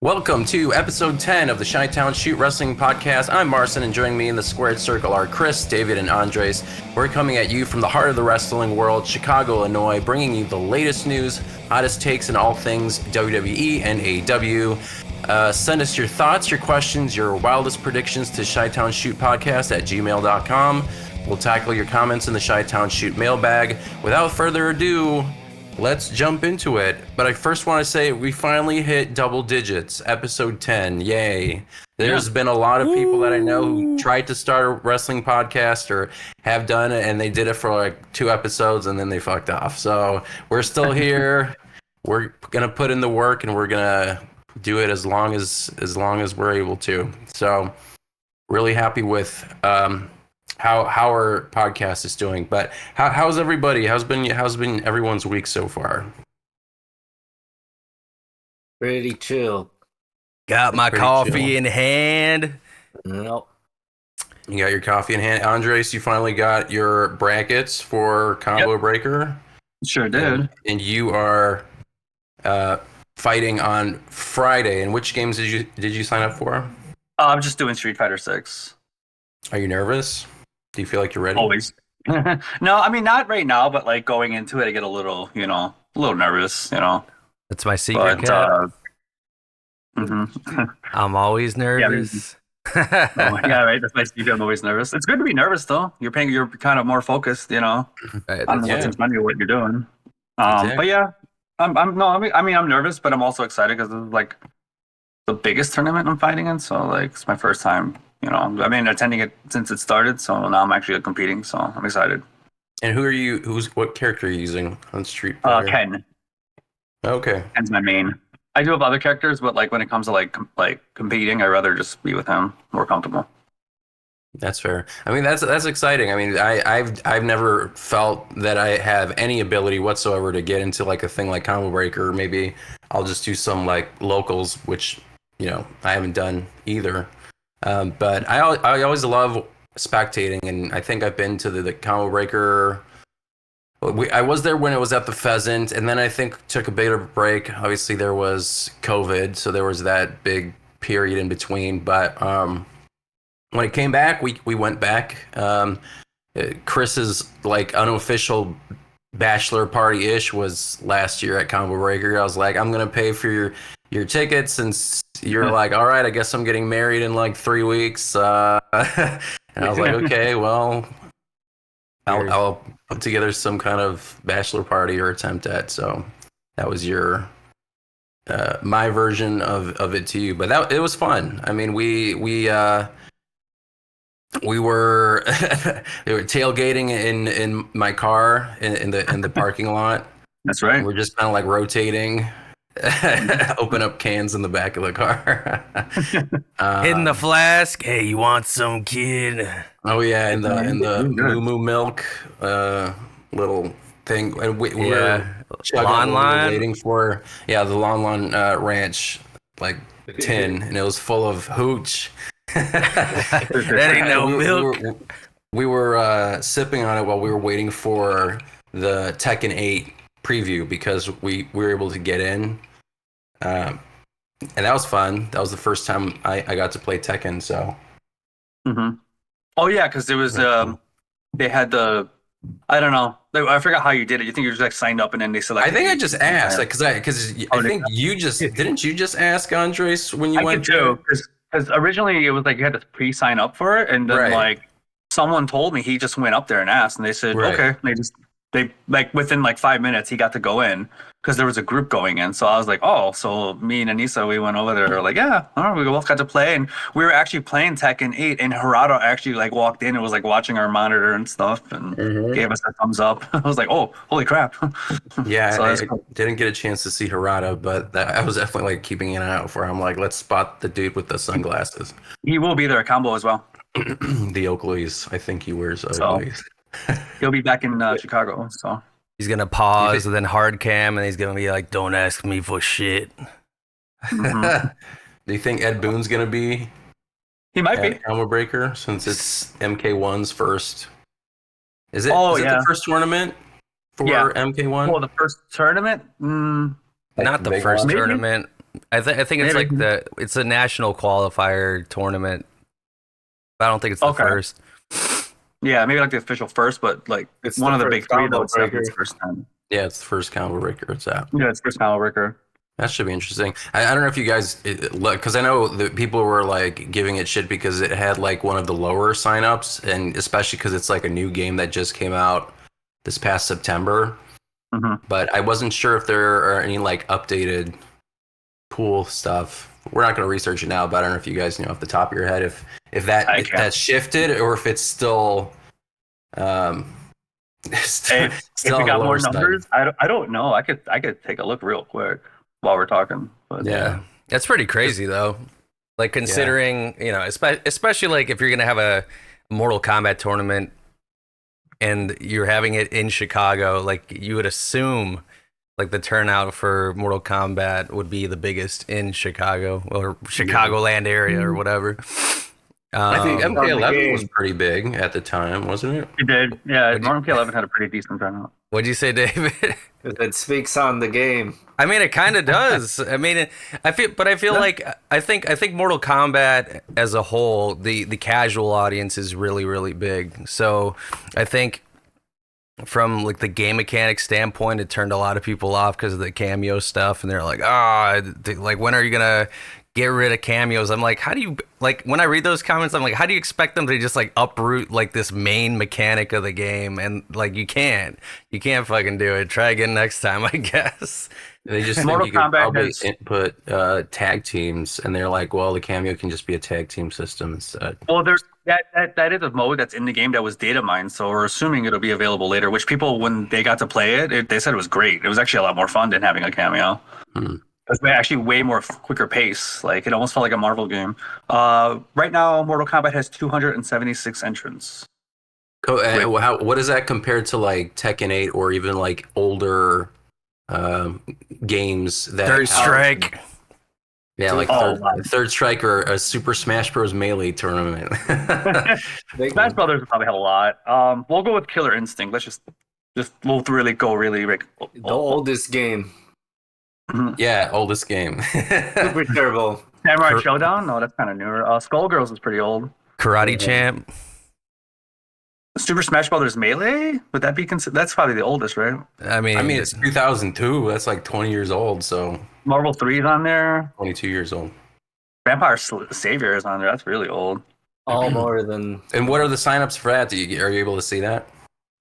Welcome to episode 10 of the Chi-Town Wrestling Podcast. I'm Marcin, and joining me in the squared circle are Chris, David, and Andres. We're coming at you from the heart of the wrestling world, Chicago, Illinois, bringing you the latest news, hottest takes, and all things WWE and AEW. Send us your thoughts, your questions, your wildest predictions to chitownshootpodcast at gmail.com. We'll tackle your comments in the Chi-Town Shoot mailbag. Without further ado, let's jump into it. But I first want to say we finally hit double digits, episode 10. Yay. There's been a lot of people that I know who tried to start a wrestling podcast or have done it, and they did it for like 2 episodes and then they fucked off. So we're still here. We're going to put in the work, and we're going to do it as long as we're able to. So really happy with how our podcast is doing. But how's everybody? How's been everyone's week so far? Pretty chill. Got my Pretty coffee chill. in hand. Nope. You got your coffee in hand. Andres, you finally got your brackets for Combo Breaker. Sure did. And you are fighting on Friday. And which games did you sign up for? I'm just doing Street Fighter 6. Are you nervous? Do you feel like you're ready? Always. No, I mean, not right now, but like going into it, I get a little nervous, That's my secret But, cat. mhm. I'm always nervous. Yeah, right. That's my secret. I'm always nervous. It's good to be nervous, though. You're kind of more focused, Right, on yeah. what's in what you're doing. Exactly. But yeah, I'm nervous, but I'm also excited because it's like the biggest tournament I'm fighting in. So like, it's my first time. I've been attending it since it started, so now I'm actually competing. So I'm excited. And what character are you using on Street Fighter? Ken. Okay. Ken's my main. I do have other characters, but like when it comes to like competing, I'd rather just be with him, more comfortable. That's fair. I mean, that's exciting. I mean, I've never felt that I have any ability whatsoever to get into like a thing like Combo Breaker. Maybe I'll just do some like locals, which I haven't done either. But I always love spectating, and I think I've been to the Combo Breaker. I was there when it was at the Pheasant, and then I think took a bit of a break. Obviously, there was COVID, so there was that big period in between. But when it came back, we went back. Chris's like unofficial bachelor party-ish was last year at Combo Breaker. I was like, I'm gonna pay for your tickets, since you're like, all right, I guess I'm getting married in like 3 weeks. And I was like, okay, well, I'll put together some kind of bachelor party or attempt at. So that was my version of it to you. But it was fun. I mean, we were we were tailgating in my car in the parking lot. That's right. We're just kind of like rotating, open up cans in the back of the car. Hitting the flask. Hey, you want some, kid? Oh yeah, in the moo moo milk little thing, and we were chugging, we were waiting for the Lon Ranch like tin, and it was full of hooch. That ain't no milk. We were sipping on it while we were waiting for the Tekken 8 preview, because we were able to get in, and that was fun. That was the first time I got to play Tekken. So. Mm-hmm. Oh yeah, because there was they had I don't know. I forgot how you did it. You think you just like signed up and then they selected? I think I just asked, because I think you just ask Andres when you went to? Because originally it was like you had to pre-sign up for it, and then like someone told me he just went up there and asked, and they said okay. They like within like 5 minutes he got to go in because there was a group going in. So I was like, oh, so me and Anissa, we went over there. Like, yeah, all right, we both got to play, and we were actually playing Tekken 8, and Harada actually like walked in and was like watching our monitor and stuff, and gave us a thumbs up. I was like, oh, holy crap! Yeah, so I didn't get a chance to see Harada, but I was definitely like keeping an eye out for him. Like, let's spot the dude with the sunglasses. He will be there at Combo as well. The Oakleys, I think he wears Oakleys. He'll be back in Chicago, so he's gonna pause and then hard cam, and he's gonna be like, "Don't ask me for shit." Do you think Ed Boone's gonna be? He might be Combo Breaker, since it's MK1's first. Is it? Oh, is it the first tournament for MK1? Well, the first tournament. Like Not the first one? tournament. I think it's like it's a national qualifier tournament. I don't think it's the first. Yeah, maybe like the official first, but like it's one of the big three though. It's the first time. Yeah, it's the first combo breaker. It's out. Yeah, it's first combo breaker. That should be interesting. I don't know if you guys, because I know that people were like giving it shit because it had like one of the lower signups, and especially because it's like a new game that just came out this past September. Mm-hmm. But I wasn't sure if there are any like updated pool stuff. We're not going to research it now, but I don't know if you guys know off the top of your head if that's shifted or if it's still still if we got more numbers, I don't know. I could take a look real quick while we're talking. But yeah, that's pretty crazy though. Like considering especially like if you're gonna have a Mortal Kombat tournament and you're having it in Chicago, like you would assume like the turnout for Mortal Kombat would be the biggest in Chicago or Chicagoland area or whatever. I think MK11 was pretty big at the time, wasn't it? It did. Yeah, MK11 had a pretty decent turnout. What'd you say, David? It speaks on the game. I mean, it kind of does. I mean, I feel like I think Mortal Kombat as a whole, the casual audience is really, really big. So I think from like the game mechanics standpoint, it turned a lot of people off because of the cameo stuff, and they're like, like when are you gonna get rid of cameos? I'm like, how do you, like, when I read those comments, I'm like, how do you expect them to just like uproot like this main mechanic of the game? And like, you can't fucking do it. Try again next time, I guess. They just think you could probably input tag teams, and they're like, well, the cameo can just be a tag team system instead. Well, there's that is a mode that's in the game that was data mined, so we're assuming it'll be available later. Which people, when they got to play it, they said it was great. It was actually a lot more fun than having a cameo. It's actually way more quicker pace. Like it almost felt like a Marvel game. Right now, Mortal Kombat has 276 entrants. What is that compared to like Tekken 8 or even like older games that Third Strike? Yeah, like Third Strike or a Super Smash Bros. Melee tournament. Smash Brothers probably have a lot. We'll go with Killer Instinct. Let's just we'll really go the oldest game. Yeah, oldest game. Super terrible. Samurai Showdown? No, that's kind of newer. Skullgirls is pretty old. Karate Champ. Super Smash Brothers Melee? Would that be considered? That's probably the oldest, right? I mean, it's 2002. That's like 20 years old. So Marvel 3 is on there. 22 years old. Vampire Savior is on there. That's really old. All more than. And what are the signups for that? Are you able to see that?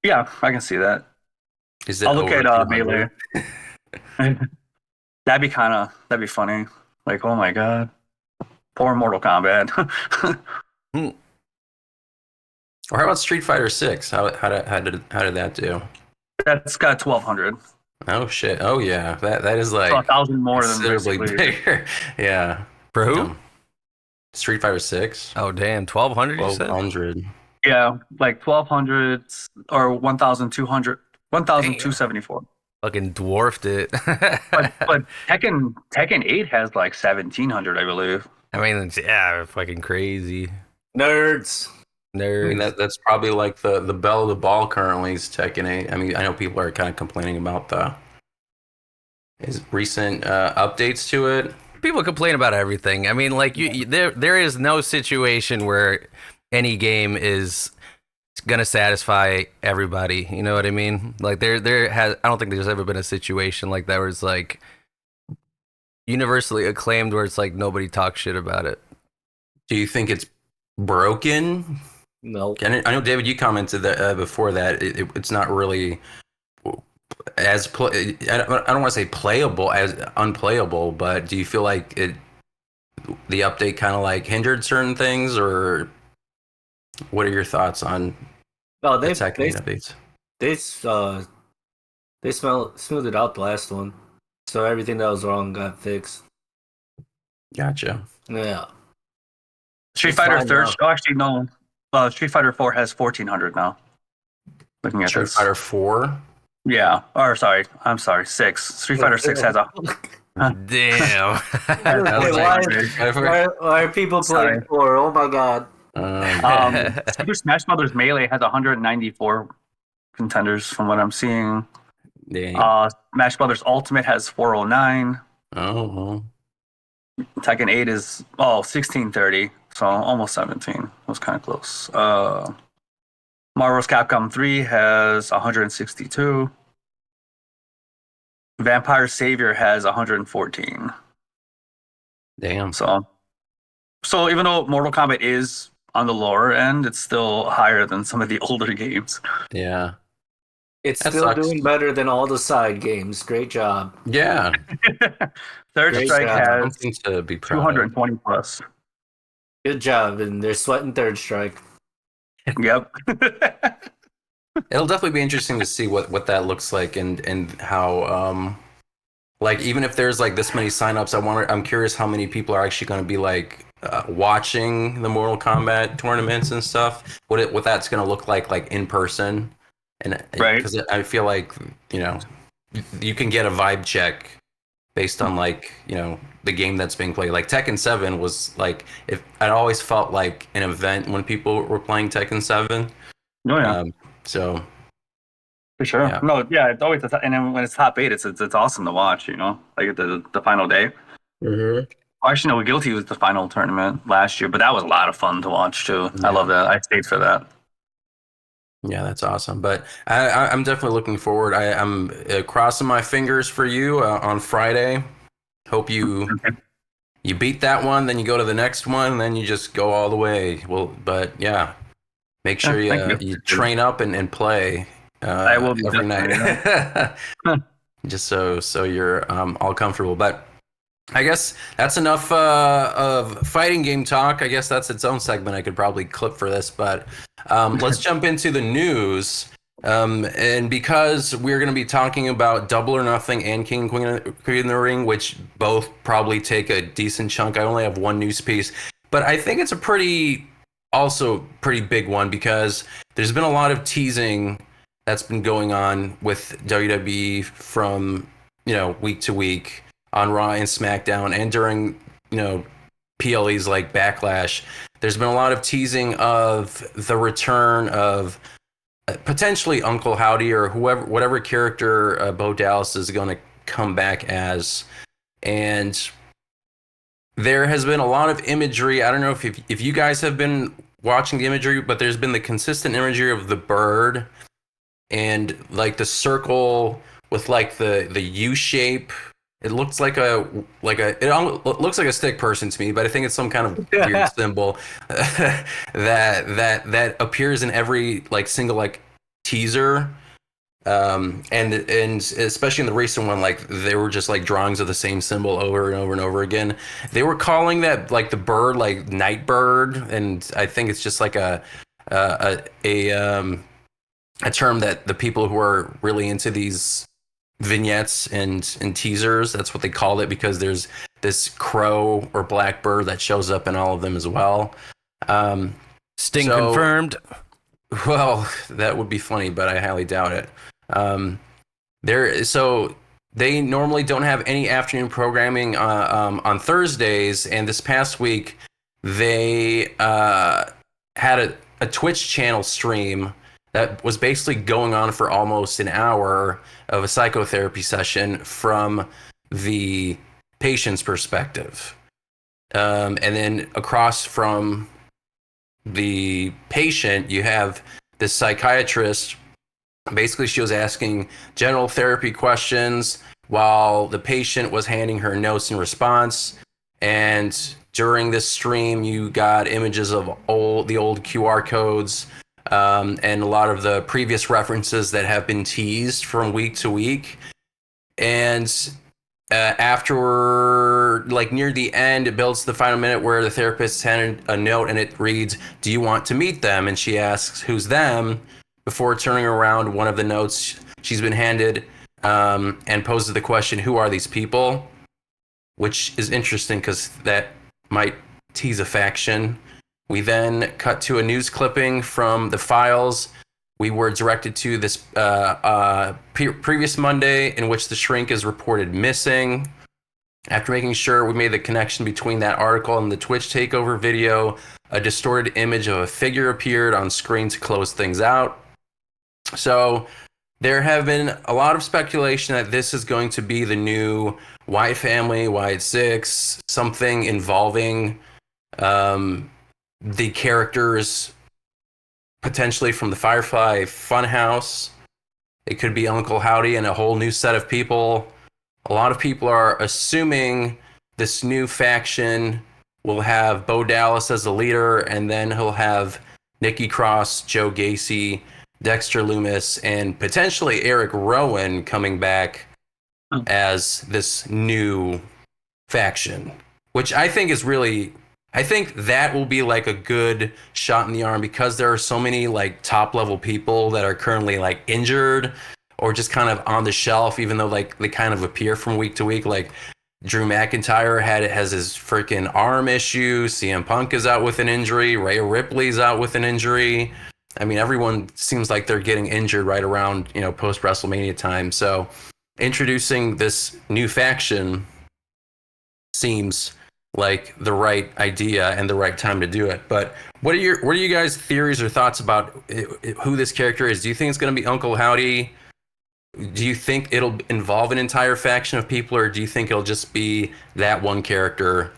Yeah, I can see that. Is it I'll look at Melee. That'd be funny. Like, oh my god, poor Mortal Kombat. Or how about Street Fighter 6? How did that do? That's got 1,200. Oh shit! Oh yeah, that is like 1,000 more than considerably bigger. Yeah. For who? Street Fighter 6. Oh damn, 1,200. 1,200. Yeah, like 1,200 or 1,200, 1,274. Fucking dwarfed it. but Tekken 8 has like 1,700, I believe. I mean, it's, fucking crazy. Nerds. I mean, that's probably like the belle of the ball currently is Tekken 8. I mean, I know people are kind of complaining about the recent updates to it. People complain about everything. I mean, like there is no situation where any game is gonna satisfy everybody. You know what I mean? Like I don't think there's ever been a situation like that where it's like universally acclaimed where it's like nobody talks shit about it. Do you think it's broken? No. I know, David, you commented that before that it's not really as I don't want to say playable as unplayable, but do you feel like the update kind of like hindered certain things, or what are your thoughts on the Tekken updates? They smoothed it out the last one, so everything that was wrong got fixed. Gotcha. Yeah. Street Fighter 3rd. Oh, actually, no. Street Fighter 4 has 1,400 now. Looking at Street Fighter 4. Yeah. Or sorry, I'm sorry, 6. Street Fighter 6 has a. Damn. Why are people playing 4? Oh my god. Super Smash Brothers Melee has 194 contenders from what I'm seeing. Dang. Smash Brothers Ultimate has 409. Oh. Tekken 8 is 1630, so almost 17. Was kind of close. Marvel's Capcom 3 has 162. Vampire Savior has 114. Damn. So even though Mortal Kombat is on the lower end, it's still higher than some of the older games. Yeah. It's That still sucks. doing better than all the side games. Great job. Yeah. Third Great Strike job. has Something to be proud of. 220 plus. Good job. And they're sweating Third Strike. Yep. It'll definitely be interesting to see what that looks like and how like even if there's like this many signups, I'm curious how many people are actually going to be like watching the Mortal Kombat tournaments and stuff. What that's going to look like in person, and Right. because I feel like you can get a vibe check based on like the game that's being played. Like Tekken 7 was like if I always felt like an event when people were playing Tekken 7. Oh, yeah. So For sure. Yeah. No, yeah, it's always and then when it's top 8, it's awesome to watch. Like the final day. Mm-hmm. Actually, no, Guilty was the final tournament last year, but that was a lot of fun to watch too. Yeah. I love that. I stayed for that. Yeah, that's awesome. But I'm definitely looking forward. I'm crossing my fingers for you on Friday. Hope you beat that one, then you go to the next one, and then you just go all the way. Well, but yeah, make sure you train up and play I will be every night, Yeah. just so you're all comfortable. But I guess that's enough of fighting game talk. I guess that's its own segment I could probably clip for this, but let's jump into the news. And because we're going to be talking about Double or Nothing and King and Queen in the Ring, which both probably take a decent chunk. I only have one news piece, but I think it's a pretty big one because there's been a lot of teasing that's been going on with WWE from week to week on Raw and SmackDown, and during PLEs like Backlash. There's been a lot of teasing of the return of potentially Uncle Howdy or whatever character Bo Dallas is going to come back as. And there has been a lot of imagery. I don't know if you guys have been watching the imagery, but there's been the consistent imagery of the bird and like the circle with like the U shape. It looks like it looks like a stick person to me, but I think it's some kind of weird symbol that appears in every like single like teaser, and especially in the recent one, like they were just like drawings of the same symbol over and over and over again. They were calling that like the bird like night bird, and I think it's just like a term that the people who are really into these vignettes and teasers, that's what they called it, because there's this crow or black bird that shows up in all of them as well. Sting confirmed. Well, that would be funny, but I highly doubt it. So they normally don't have any afternoon programming on Thursdays, and this past week they had a Twitch channel stream that was basically going on for almost an hour of a psychotherapy session from the patient's perspective. And then across from the patient, you have this psychiatrist. Basically, she was asking general therapy questions while the patient was handing her notes in response. And during this stream, you got images of the old QR codes, and a lot of the previous references that have been teased from week to week. And after, like near the end, it builds to the final minute where the therapist handed a note and it reads, "Do you want to meet them?" And she asks, "Who's them?" before turning around one of the notes she's been handed and poses the question, "Who are these people?" Which is interesting because that might tease a faction. We then cut to a news clipping from the files. We were directed to this previous Monday in which the shrink is reported missing. After making sure we made the connection between that article and the Twitch takeover video, a distorted image of a figure appeared on screen to close things out. So there have been a lot of speculation that this is going to be the new Wyatt family, Wyatt Six, something involving the characters potentially from the Firefly Funhouse. It could be Uncle Howdy and a whole new set of people. A lot of people are assuming this new faction will have Bo Dallas as the leader, and then he'll have Nikki Cross, Joe Gacy, Dexter Lumis, and potentially Eric Rowan coming back as this new faction, which I think is really, I think that will be like a good shot in the arm because there are so many like top level people that are currently like injured or just kind of on the shelf, even though like they kind of appear from week to week. Like Drew McIntyre has his freaking arm issue. CM Punk is out with an injury. Rhea Ripley's out with an injury. I mean, everyone seems like they're getting injured right around, post WrestleMania time. So introducing this new faction seems like the right idea and the right time to do it. But what are you guys' theories or thoughts about who this character is? Do you think it's going to be Uncle Howdy? Do you think it'll involve an entire faction of people, or do you think it'll just be that one character?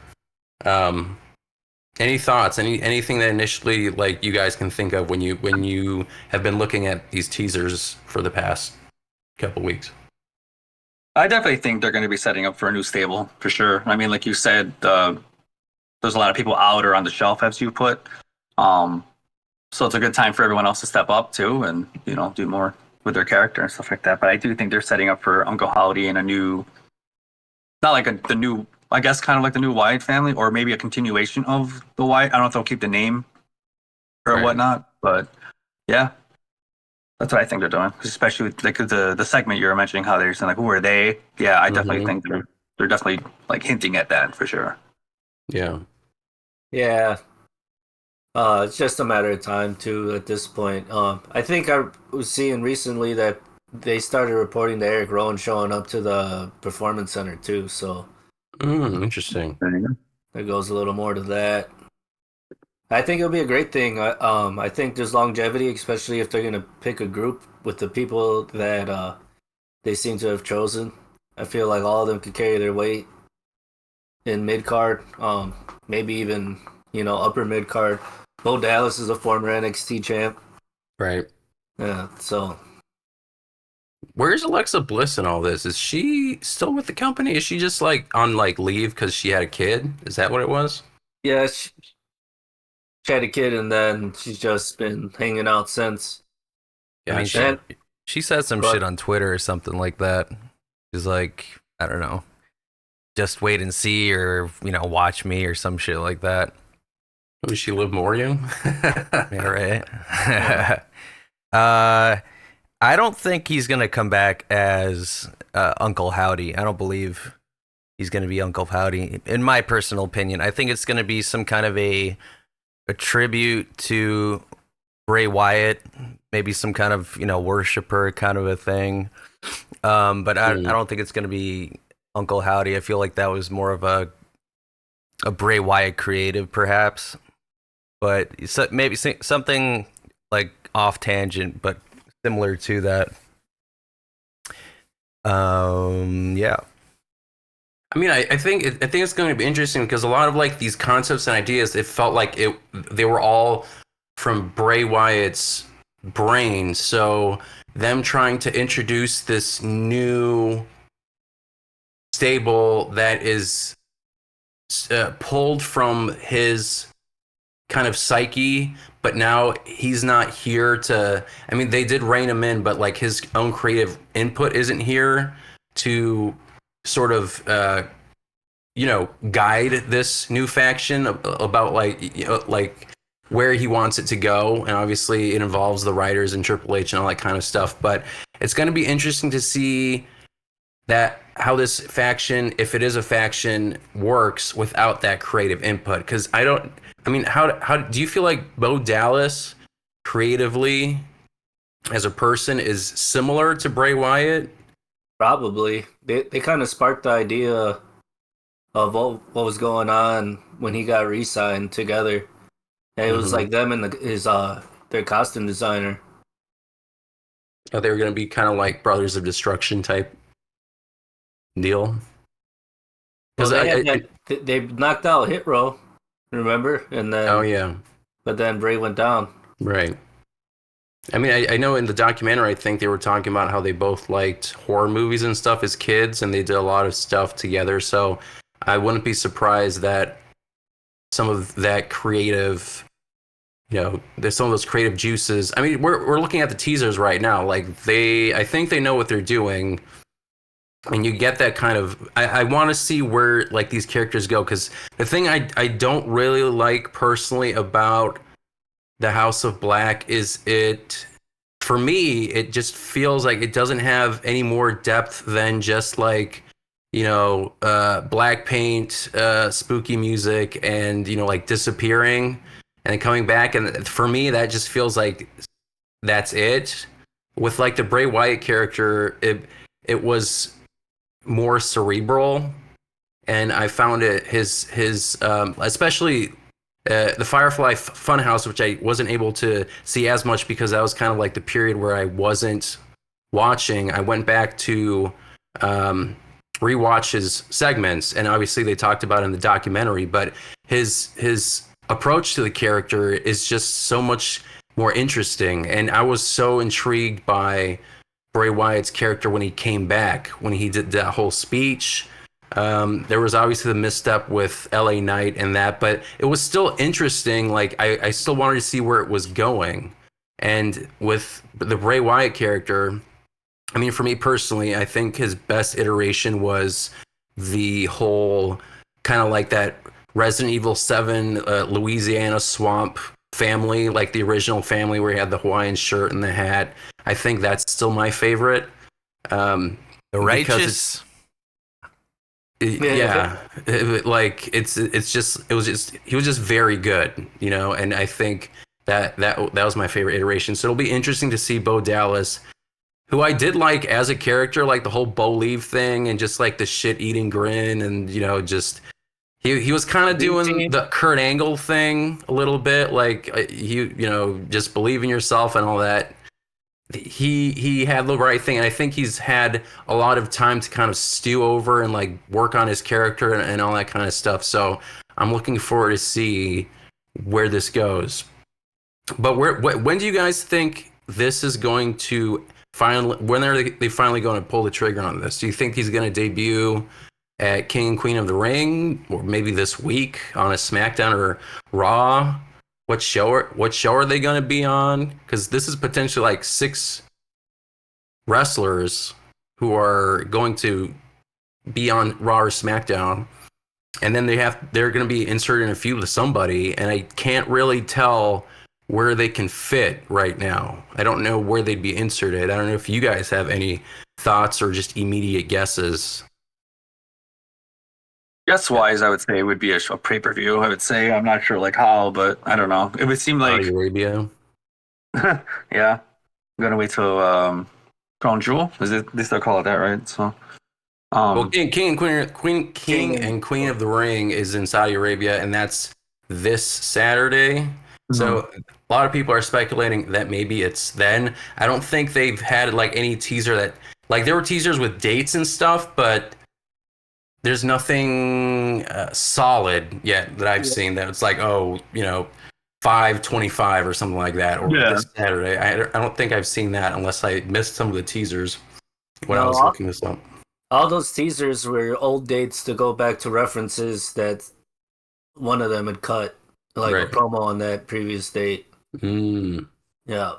Any thoughts? Anything that initially like you guys can think of when you have been looking at these teasers for the past couple weeks? I definitely think they're going to be setting up for a new stable for sure. I mean, like you said, there's a lot of people out or on the shelf, as you put. So it's a good time for everyone else to step up too, and do more with their character and stuff like that. But I do think they're setting up for Uncle Howdy and a new, not like the new, I guess, kind of like the new Wyatt family, or maybe a continuation of the Wyatt. I don't know if they'll keep the name or whatnot, but yeah. That's what I think they're doing, especially with like the segment you were mentioning, how they're saying like, who are they? Yeah, I definitely think they're definitely like hinting at that for sure. Yeah. Yeah. It's just a matter of time too at this point. I think I was seeing recently that they started reporting that Eric Rowan showing up to the Performance Center too. So interesting. There goes a little more to that. I think it'll be a great thing. I think there's longevity, especially if they're gonna pick a group with the people that they seem to have chosen. I feel like all of them could carry their weight in mid card, maybe even upper mid card. Bo Dallas is a former NXT champ, right? Yeah. So, where's Alexa Bliss in all this? Is she still with the company? Is she just like on like leave because she had a kid? Is that what it was? Yeah. She had a kid, and then she's just been hanging out since. Yeah, I mean, she said some shit on Twitter or something like that. She's like, I don't know, just wait and see, or watch me, or some shit like that. Does she live Morgan? Yeah, right. I don't think he's gonna come back as Uncle Howdy. I don't believe he's gonna be Uncle Howdy. In my personal opinion, I think it's gonna be some kind of a tribute to Bray Wyatt, maybe some kind of worshiper kind of a thing. But I don't think it's going to be Uncle Howdy. I feel like that was more of a Bray Wyatt creative, perhaps. But maybe something like off tangent, but similar to that. Yeah. I mean, I think it's going to be interesting because a lot of like these concepts and ideas, it felt like they were all from Bray Wyatt's brain. So them trying to introduce this new stable that is pulled from his kind of psyche, but now he's not here to. I mean, they did rein him in, but like his own creative input isn't here to sort of guide this new faction about like where he wants it to go, and obviously it involves the writers and Triple H and all that kind of stuff. But it's going to be interesting to see that how this faction, if it is a faction, works without that creative input. Because how do you feel like Bo Dallas creatively as a person is similar to Bray Wyatt? Probably. They kind of sparked the idea of what was going on when he got re-signed together. And it was like them and their costume designer. Oh, they were going to be kind of like Brothers of Destruction type deal. Well, they knocked out Hit Row, remember? And then oh yeah, but then Bray went down. right. I mean, I know in the documentary, I think they were talking about how they both liked horror movies and stuff as kids, and they did a lot of stuff together. So I wouldn't be surprised that some of that creative, there's some of those creative juices. I mean, we're looking at the teasers right now. Like I think they know what they're doing, and you get that kind of. I want to see where like these characters go, because the thing I don't really like personally about the House of Black is for me, it just feels like it doesn't have any more depth than just like, black paint, spooky music, and, like disappearing and then coming back. And for me, that just feels like that's it. With like the Bray Wyatt character, it was more cerebral. And I found his especially the Firefly Funhouse, which I wasn't able to see as much because that was kind of like the period where I wasn't watching. I went back to rewatch his segments, and obviously they talked about it in the documentary, but his approach to the character is just so much more interesting. And I was so intrigued by Bray Wyatt's character when he came back, when he did that whole speech. There was obviously the misstep with LA Knight and that, but it was still interesting. Like I still wanted to see where it was going. And with the Bray Wyatt character, I mean, for me personally, I think his best iteration was the whole kind of like that Resident Evil 7 Louisiana swamp family, like the original family where he had the Hawaiian shirt and the hat. I think that's still my favorite. The Righteous. Yeah, he was just very good, and I think that was my favorite iteration. So it'll be interesting to see Bo Dallas, who I did like as a character, like the whole Bo Leave thing and just like the shit eating grin, and just he was kind of doing the Kurt Angle thing a little bit, like just believe in yourself and all that. He had the right thing, and I think he's had a lot of time to kind of stew over and like work on his character and all that kind of stuff. So I'm looking forward to see where this goes. But when do you guys think this is going to when are they finally going to pull the trigger on this? Do you think he's going to debut at King and Queen of the Ring, or maybe this week on a SmackDown or Raw? What show are they going to be on? Because this is potentially like 6 wrestlers who are going to be on Raw or SmackDown, and then they're going to be inserted in a feud with somebody, and I can't really tell where they can fit right now. I don't know where they'd be inserted. I don't know if you guys have any thoughts or just immediate guesses. Guess-wise, I would say it would be a pay-per-view. I would say, I'm not sure like how, but I don't know. It would seem like Saudi Arabia. Yeah, I'm gonna wait till Crown Jewel. They still call it that, right? So, well, King and Queen of the Ring is in Saudi Arabia, and that's this Saturday. Mm-hmm. So a lot of people are speculating that maybe it's then. I don't think they've had like any teaser that like there were teasers with dates and stuff, but there's nothing solid yet that I've seen that it's like, 5/25 or something like that, or this Saturday. I don't think I've seen that unless I missed some of the teasers when I was looking this up. All those teasers were old dates to go back to references that one of them had cut, like a promo on that previous date. Yeah.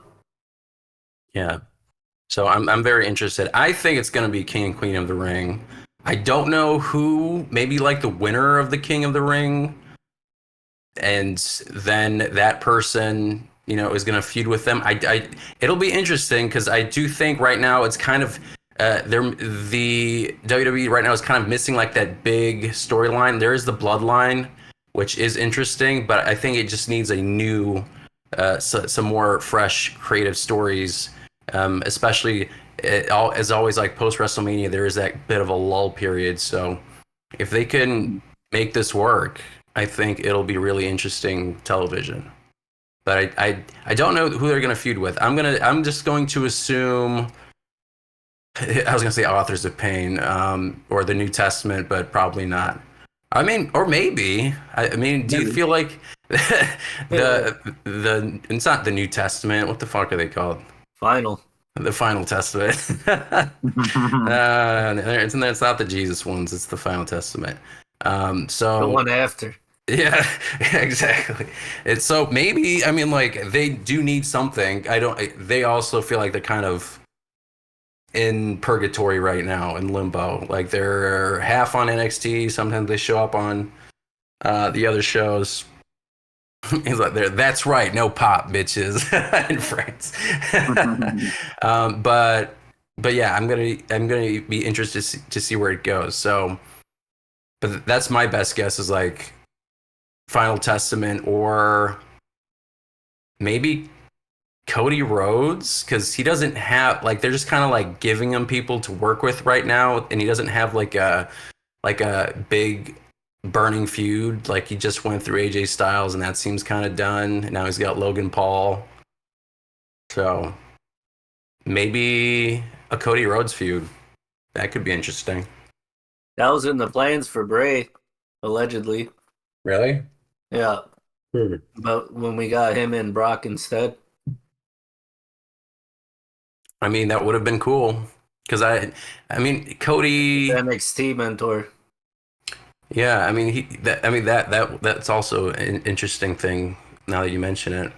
So I'm very interested. I think it's going to be King and Queen of the Ring. I don't know who, maybe like the winner of the King of the Ring, and then that person, is going to feud with them. It'll be interesting because I do think right now it's kind of the WWE right now is kind of missing like that big storyline. There is the bloodline, which is interesting, but I think it just needs a new, some more fresh creative stories, especially. As always, like post WrestleMania, there is that bit of a lull period. So if they can make this work, I think it'll be really interesting television. but I don't know who they're gonna feud with. I'm just going to assume. I was gonna say Authors of Pain, or the New Testament, but probably not. I mean, or maybe. I mean, do you feel like the it's not the New Testament? What the fuck are they called? Final. The Final Testament. It's not the Jesus ones. It's the Final Testament. So the one after. Yeah, exactly. It's so maybe I mean like they do need something. They also feel like they're kind of in purgatory right now, in limbo. Like they're half on NXT. Sometimes they show up on the other shows. He's like, that's right, no pop, bitches, in France. But yeah, I'm gonna be interested to see where it goes. So, but that's my best guess is like Final Testament or maybe Cody Rhodes, because he doesn't have like they're just kind of like giving him people to work with right now, and he doesn't have like a big burning feud. Like he just went through AJ Styles, and that seems kind of done. And now he's got Logan Paul, so maybe a Cody Rhodes feud. That could be interesting. That was in the plans for Bray, allegedly. Really? Yeah. But when we got him and Brock instead. I mean, that would have been cool. Because I mean, Cody NXT mentor. Yeah, I mean, that's also an interesting thing now that you mention it.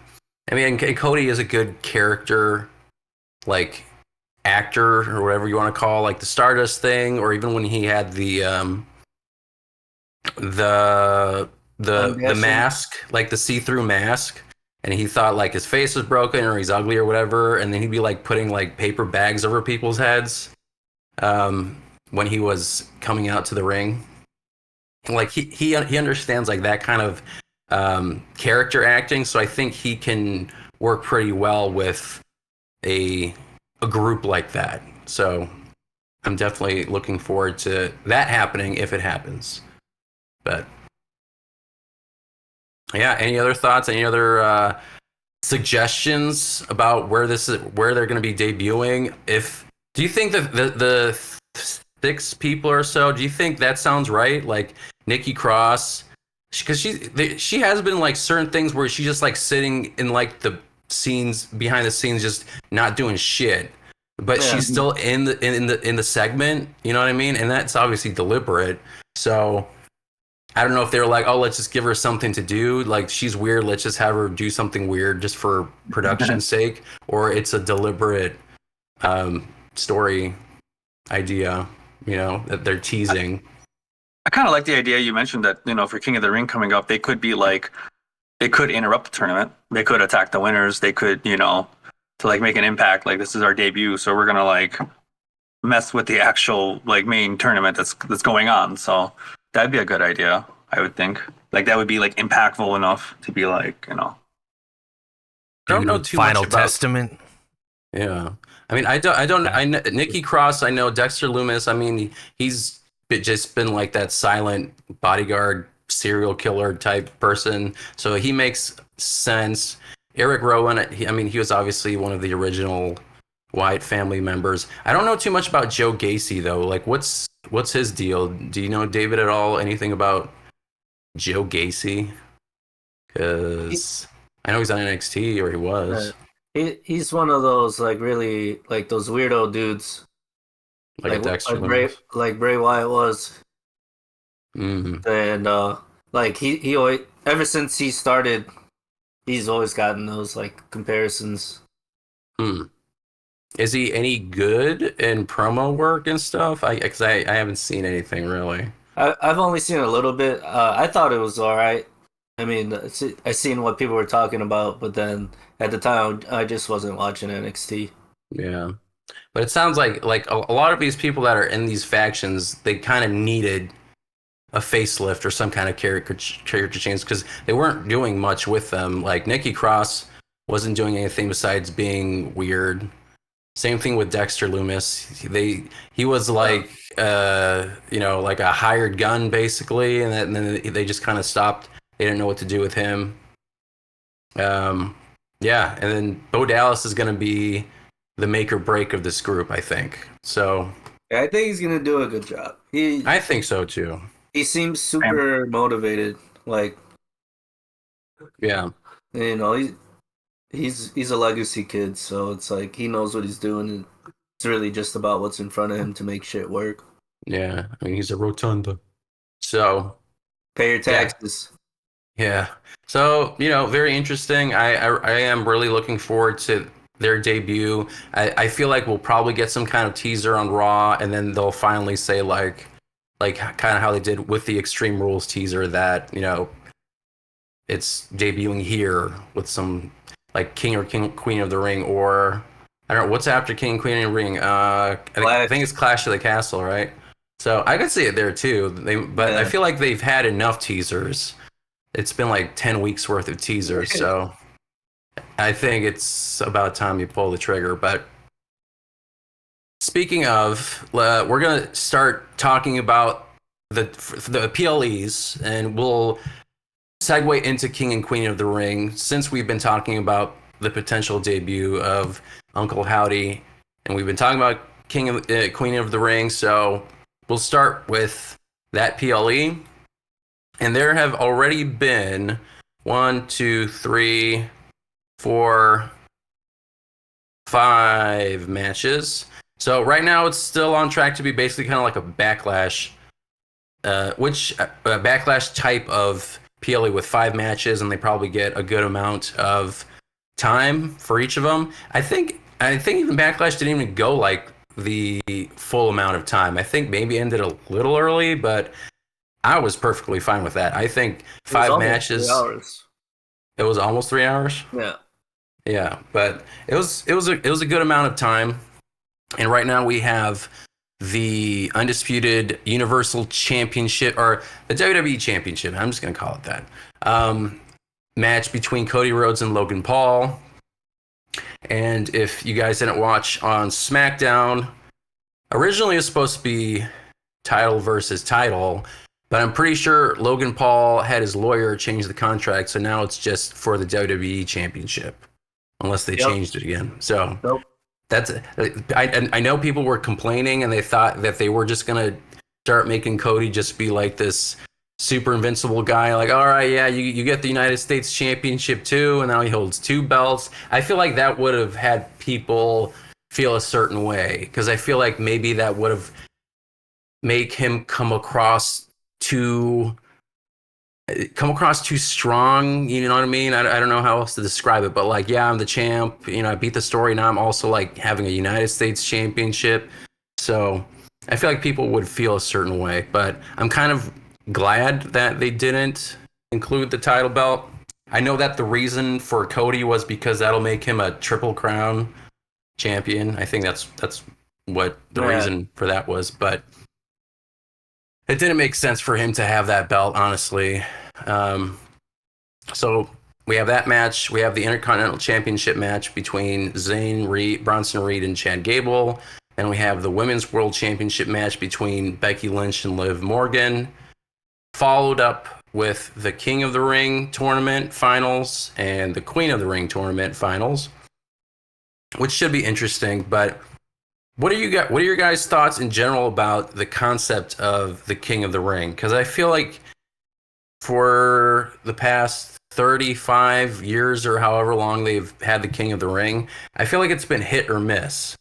I mean, and Cody is a good character, like actor or whatever you want to call, like the Stardust thing, or even when he had the mask, like the see-through mask, and he thought like his face was broken or he's ugly or whatever, and then he'd be like putting like paper bags over people's heads, when he was coming out to the ring. Like he understands like that kind of character acting, so I think he can work pretty well with a group like that. So I'm definitely looking forward to that happening if it happens. But yeah, any other thoughts? Any other suggestions about where they're going to be debuting? Do you think that the 6 people or so? Do you think that sounds right? Like Nikki Cross, because she has been like certain things where she's just like sitting in like the scenes behind the scenes, just not doing shit, but she's still in the segment. You know what I mean? And that's obviously deliberate. So I don't know if they were like, oh, let's just give her something to do. Like she's weird, let's just have her do something weird just for production's sake, or it's a deliberate story idea. You know, that they're teasing. I kind of like the idea you mentioned that, for King of the Ring coming up, they could be like, they could interrupt the tournament. They could attack the winners. They could, to like make an impact. Like this is our debut, so we're gonna like mess with the actual like main tournament that's going on. So that'd be a good idea, I would think. Like that would be like impactful enough to be like, I don't know too Final much about Testament. Yeah. I mean, I know Nikki Cross, I know Dexter Lumis. I mean, he's just been like that silent bodyguard serial killer type person. So he makes sense. Eric Rowan, he was obviously one of the original Wyatt family members. I don't know too much about Joe Gacy though. Like what's his deal? Do you know, David, at all anything about Joe Gacy? Cuz I know he's on NXT, or he was. He's one of those like really like those weirdo dudes, like a Dexter like Bray Wyatt was. Mm-hmm. And like he always, ever since he started, he's always gotten those like comparisons. Is he any good in promo work and stuff? I haven't seen anything really. I've only seen a little bit. I thought it was all right. I mean, I seen what people were talking about, but then at the time, I just wasn't watching NXT. Yeah, but it sounds like a lot of these people that are in these factions, they kind of needed a facelift or some kind of character change, because they weren't doing much with them. Like Nikki Cross wasn't doing anything besides being weird. Same thing with Dexter Lumis. He was like like a hired gun basically, and then they just kind of stopped. They didn't know what to do with him. Yeah, and then Bo Dallas is going to be the make or break of this group, I think. So Yeah, I think he's gonna do a good job. I think so too. He seems super motivated. Like, Yeah, you know, he's a legacy kid, so it's like he knows what he's doing, and it's really just about what's in front of him to make shit work. yeah. I mean, he's a rotunda. So Pay your yeah, taxes. yeah. So very interesting. I am really looking forward to their debut. I feel like we'll probably get some kind of teaser on Raw, and then they'll finally say like kind of how they did with the Extreme Rules teaser that it's debuting here with some like King or Queen of the Ring, or I don't know what's after King and Queen of the Ring. I think it's Clash of the Castle, right? So I could see it there too. But I feel like they've had enough teasers. It's been like 10 weeks worth of teasers, so I think it's about time you pull the trigger. But speaking of, we're gonna start talking about the PLEs, and we'll segue into King and Queen of the Ring, since we've been talking about the potential debut of Uncle Howdy, and we've been talking about King and Queen of the Ring. So we'll start with that PLE, and there have already been 1, 2, 3, 4, 5 matches. So right now it's still on track to be basically kind of like a backlash, which backlash type of PLE with 5 matches, and they probably get a good amount of time for each of them. I think even Backlash didn't even go like the full amount of time. I think maybe ended a little early, but I was perfectly fine with that. I think 5 matches. 3 hours. It was almost 3 hours. Yeah. Yeah, but it was a good amount of time. And right now we have the undisputed Universal Championship, or the WWE Championship. I'm just going to call it that. Match between Cody Rhodes and Logan Paul. And if you guys didn't watch on SmackDown, originally it was supposed to be title versus title, but I'm pretty sure Logan Paul had his lawyer change the contract, so now it's just for the WWE Championship, unless they changed it again. So that's I know people were complaining and they thought that they were just gonna start making Cody just be like this super invincible guy, like, all right, yeah, you get the United States Championship too, and now he holds 2 belts. I feel like that would have had people feel a certain way, because I feel like maybe that would have make him come across too strong, you know what I mean? I don't know how else to describe it, but like, yeah, I'm the champ, I beat the story, now I'm also like having a United States Championship. So I feel like people would feel a certain way, but I'm kind of glad that they didn't include the title belt. I know that the reason for Cody was because that'll make him a Triple Crown champion. I think that's what the reason for that was, but it didn't make sense for him to have that belt, honestly. So we have that match. We have the Intercontinental Championship match between Bronson Reed, and Chad Gable. And we have the Women's World Championship match between Becky Lynch and Liv Morgan, followed up with the King of the Ring tournament finals and the Queen of the Ring tournament finals, which should be interesting. But what are your guys' thoughts in general about the concept of the King of the Ring? Because I feel like for the past 35 years or however long they've had the King of the Ring, I feel like it's been hit or miss.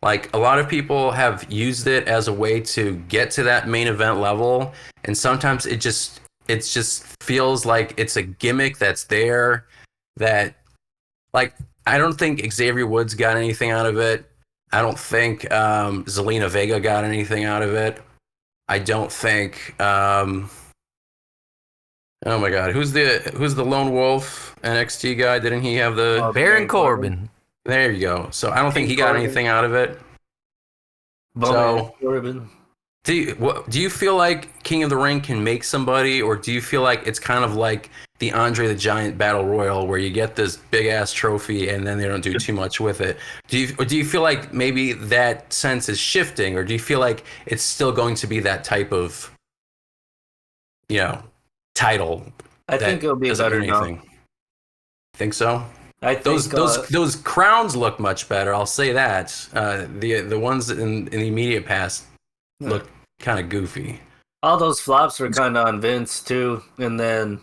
Like, a lot of people have used it as a way to get to that main event level, and sometimes it just feels like it's a gimmick that's there that, like, I don't think Xavier Woods got anything out of it. I don't think Zelina Vega got anything out of it. I don't think oh my god, who's the lone wolf NXT guy? Didn't he have the Baron Corbin? There you go. So I don't think he got anything out of it. So do you feel like King of the Ring can make somebody, or do you feel like it's kind of like the Andre the Giant Battle Royal, where you get this big ass trophy and then they don't do too much with it? Do you feel like maybe that sense is shifting, or do you feel like it's still going to be that type of title? I think it'll be better now. Think so? I think Those crowns look much better. I'll say that. The ones in the immediate past look kind of goofy. all those flops were kind of on Vince too, and then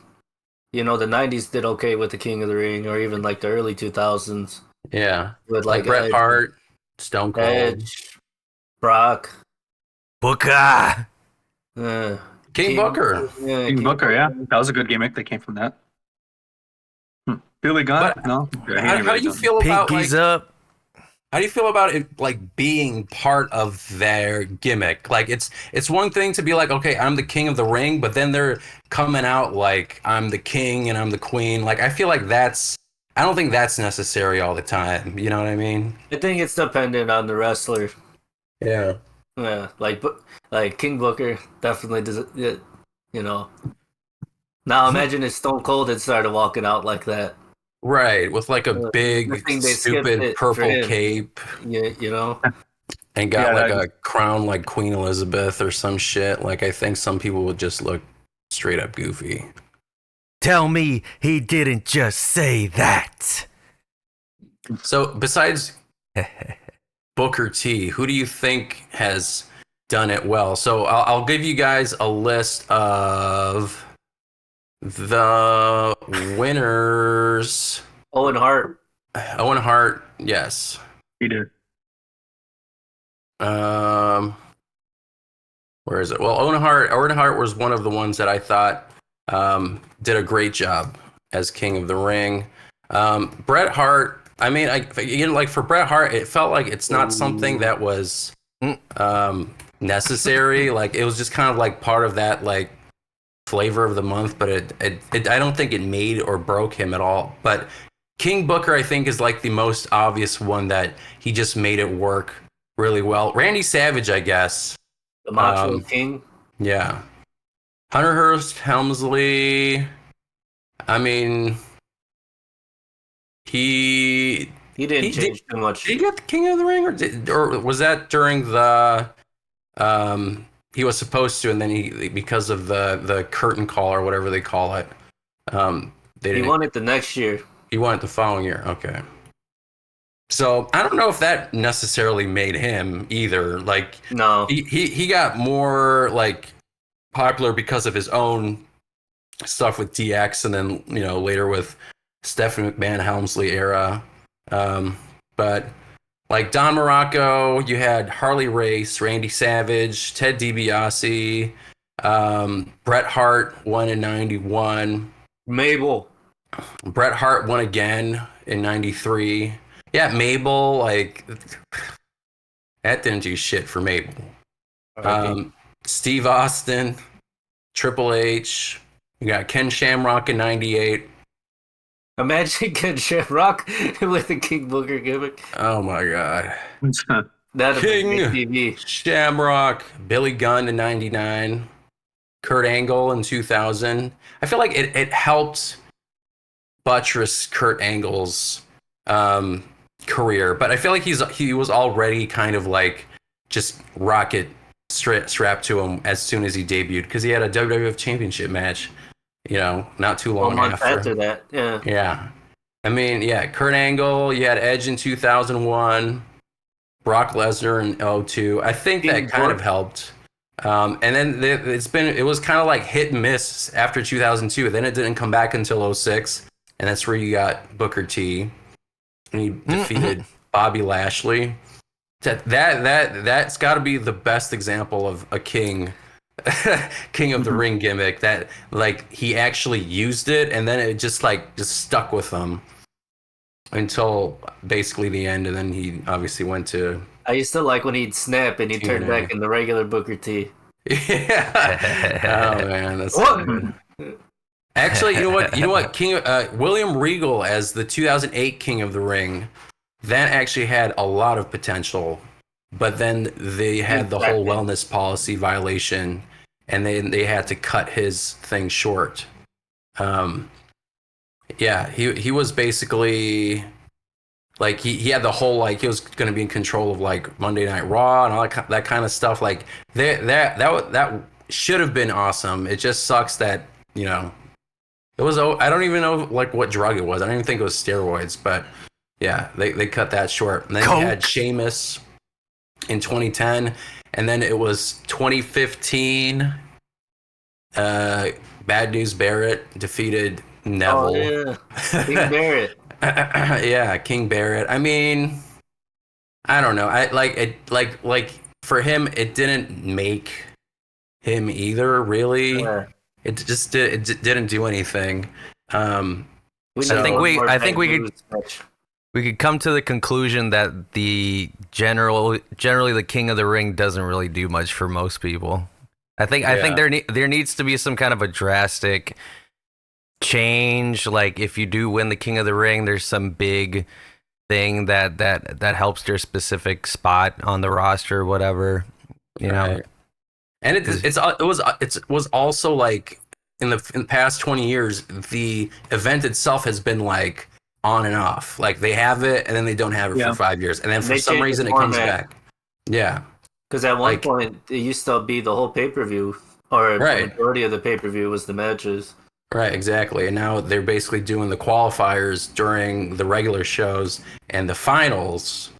the '90s did okay with the King of the Ring, or even like the early 2000s. Yeah, with like Bret Hart, Stone Cold, Edge, Brock, Booker, King Booker. Yeah, King Booker, yeah, that was a good gimmick that came from that. Billy Gunn, no. How do you feel about pinkies up? How do you feel about it, like being part of their gimmick? Like it's one thing to be like, okay, I'm the king of the ring, but then they're coming out like I'm the king and I'm the queen. Like I feel like I don't think that's necessary all the time. You know what I mean? I think it's dependent on the wrestler. Yeah. Yeah, like King Booker definitely does it. Now imagine if Stone Cold had started walking out like that. Right, with like a big, stupid purple cape. Yeah, and got like a crown like Queen Elizabeth or some shit. Like I think some people would just look straight up goofy. Tell me he didn't just say that. So besides Booker T, who do you think has done it well? So I'll give you guys a list of the winners. Owen Hart, yes. He did. Where is it? Well, Owen Hart was one of the ones that I thought did a great job as King of the Ring. Bret Hart, I mean, like for Bret Hart, it felt like it's not something that was necessary. Like it was just kind of like part of that like flavor of the month, but it I don't think it made or broke him at all. But King Booker, I think, is like the most obvious one that he just made it work really well. Randy Savage, I guess. the Macho King. Yeah. Hunter Hearst Helmsley. I mean, he didn't change too much. Did he get the King of the Ring, or was that during the he was supposed to, and then he, because of the curtain call or whatever they call it, he won it the next year. He won it the following year. Okay. So I don't know if that necessarily made him either. Like, no, he got more like popular because of his own stuff with DX, and then later with Stephanie McMahon, Helmsley era. But like Don Morocco, you had Harley Race, Randy Savage, Ted DiBiase, Bret Hart won in '91. Mabel. Bret Hart won again in '93. Yeah, Mabel, like that didn't do shit for Mabel. Okay. Steve Austin, Triple H. You got Ken Shamrock in '98. Imagine Ken Shamrock with the King Booker gimmick. Oh my god. That'd King TV. Shamrock, Billy Gunn in '99, Kurt Angle in 2000. I feel like it helped buttress Kurt Angle's career, but I feel like he was already kind of like just rocket strapped to him as soon as he debuted, because he had a WWF Championship match, not too long after that. Yeah. I mean, yeah, Kurt Angle, you had Edge in 2001, Brock Lesnar in 2002. I think that kind of helped. And then it was kind of like hit and miss after 2002. Then it didn't come back until 2006, and that's where you got Booker T, and he defeated Bobby Lashley. That's got to be the best example of a king of the Ring gimmick, that like he actually used it, and then it just stuck with him until basically the end, and then he obviously went to. I used to like when he'd snap and he'd turn back in the regular Booker T. Yeah. Oh man, that's so good. Actually, you know what? William Regal as the 2008 King of the Ring, that actually had a lot of potential, but then they had the whole wellness policy violation, and they had to cut his thing short. Yeah, he was basically like he had the whole, like, he was going to be in control of like Monday Night Raw and all that kind of stuff. Like that should have been awesome. It just sucks that It was, I don't even know like what drug it was. I don't even think it was steroids, but yeah, they cut that short. And then you had Sheamus in 2010, and then it was 2015. Bad News Barrett defeated Neville. Oh yeah, King Barrett. Yeah, King Barrett. I mean, I don't know. I like it. Like for him, it didn't make him either. Really, it just didn't do anything. I think we could come to the conclusion that the generally the King of the Ring doesn't really do much for most people. I think there needs to be some kind of a drastic change. Like if you do win the King of the Ring, there's some big thing that helps your specific spot on the roster or whatever, you know. And it was also like in the past 20 years, the event itself has been like on and off. Like they have it and then they don't have it for 5 years, and then for some reason it comes back. Yeah. Because at one point, it used to be the whole pay-per-view, or the majority of the pay-per-view was the matches. Right, exactly. And now they're basically doing the qualifiers during the regular shows, and the finals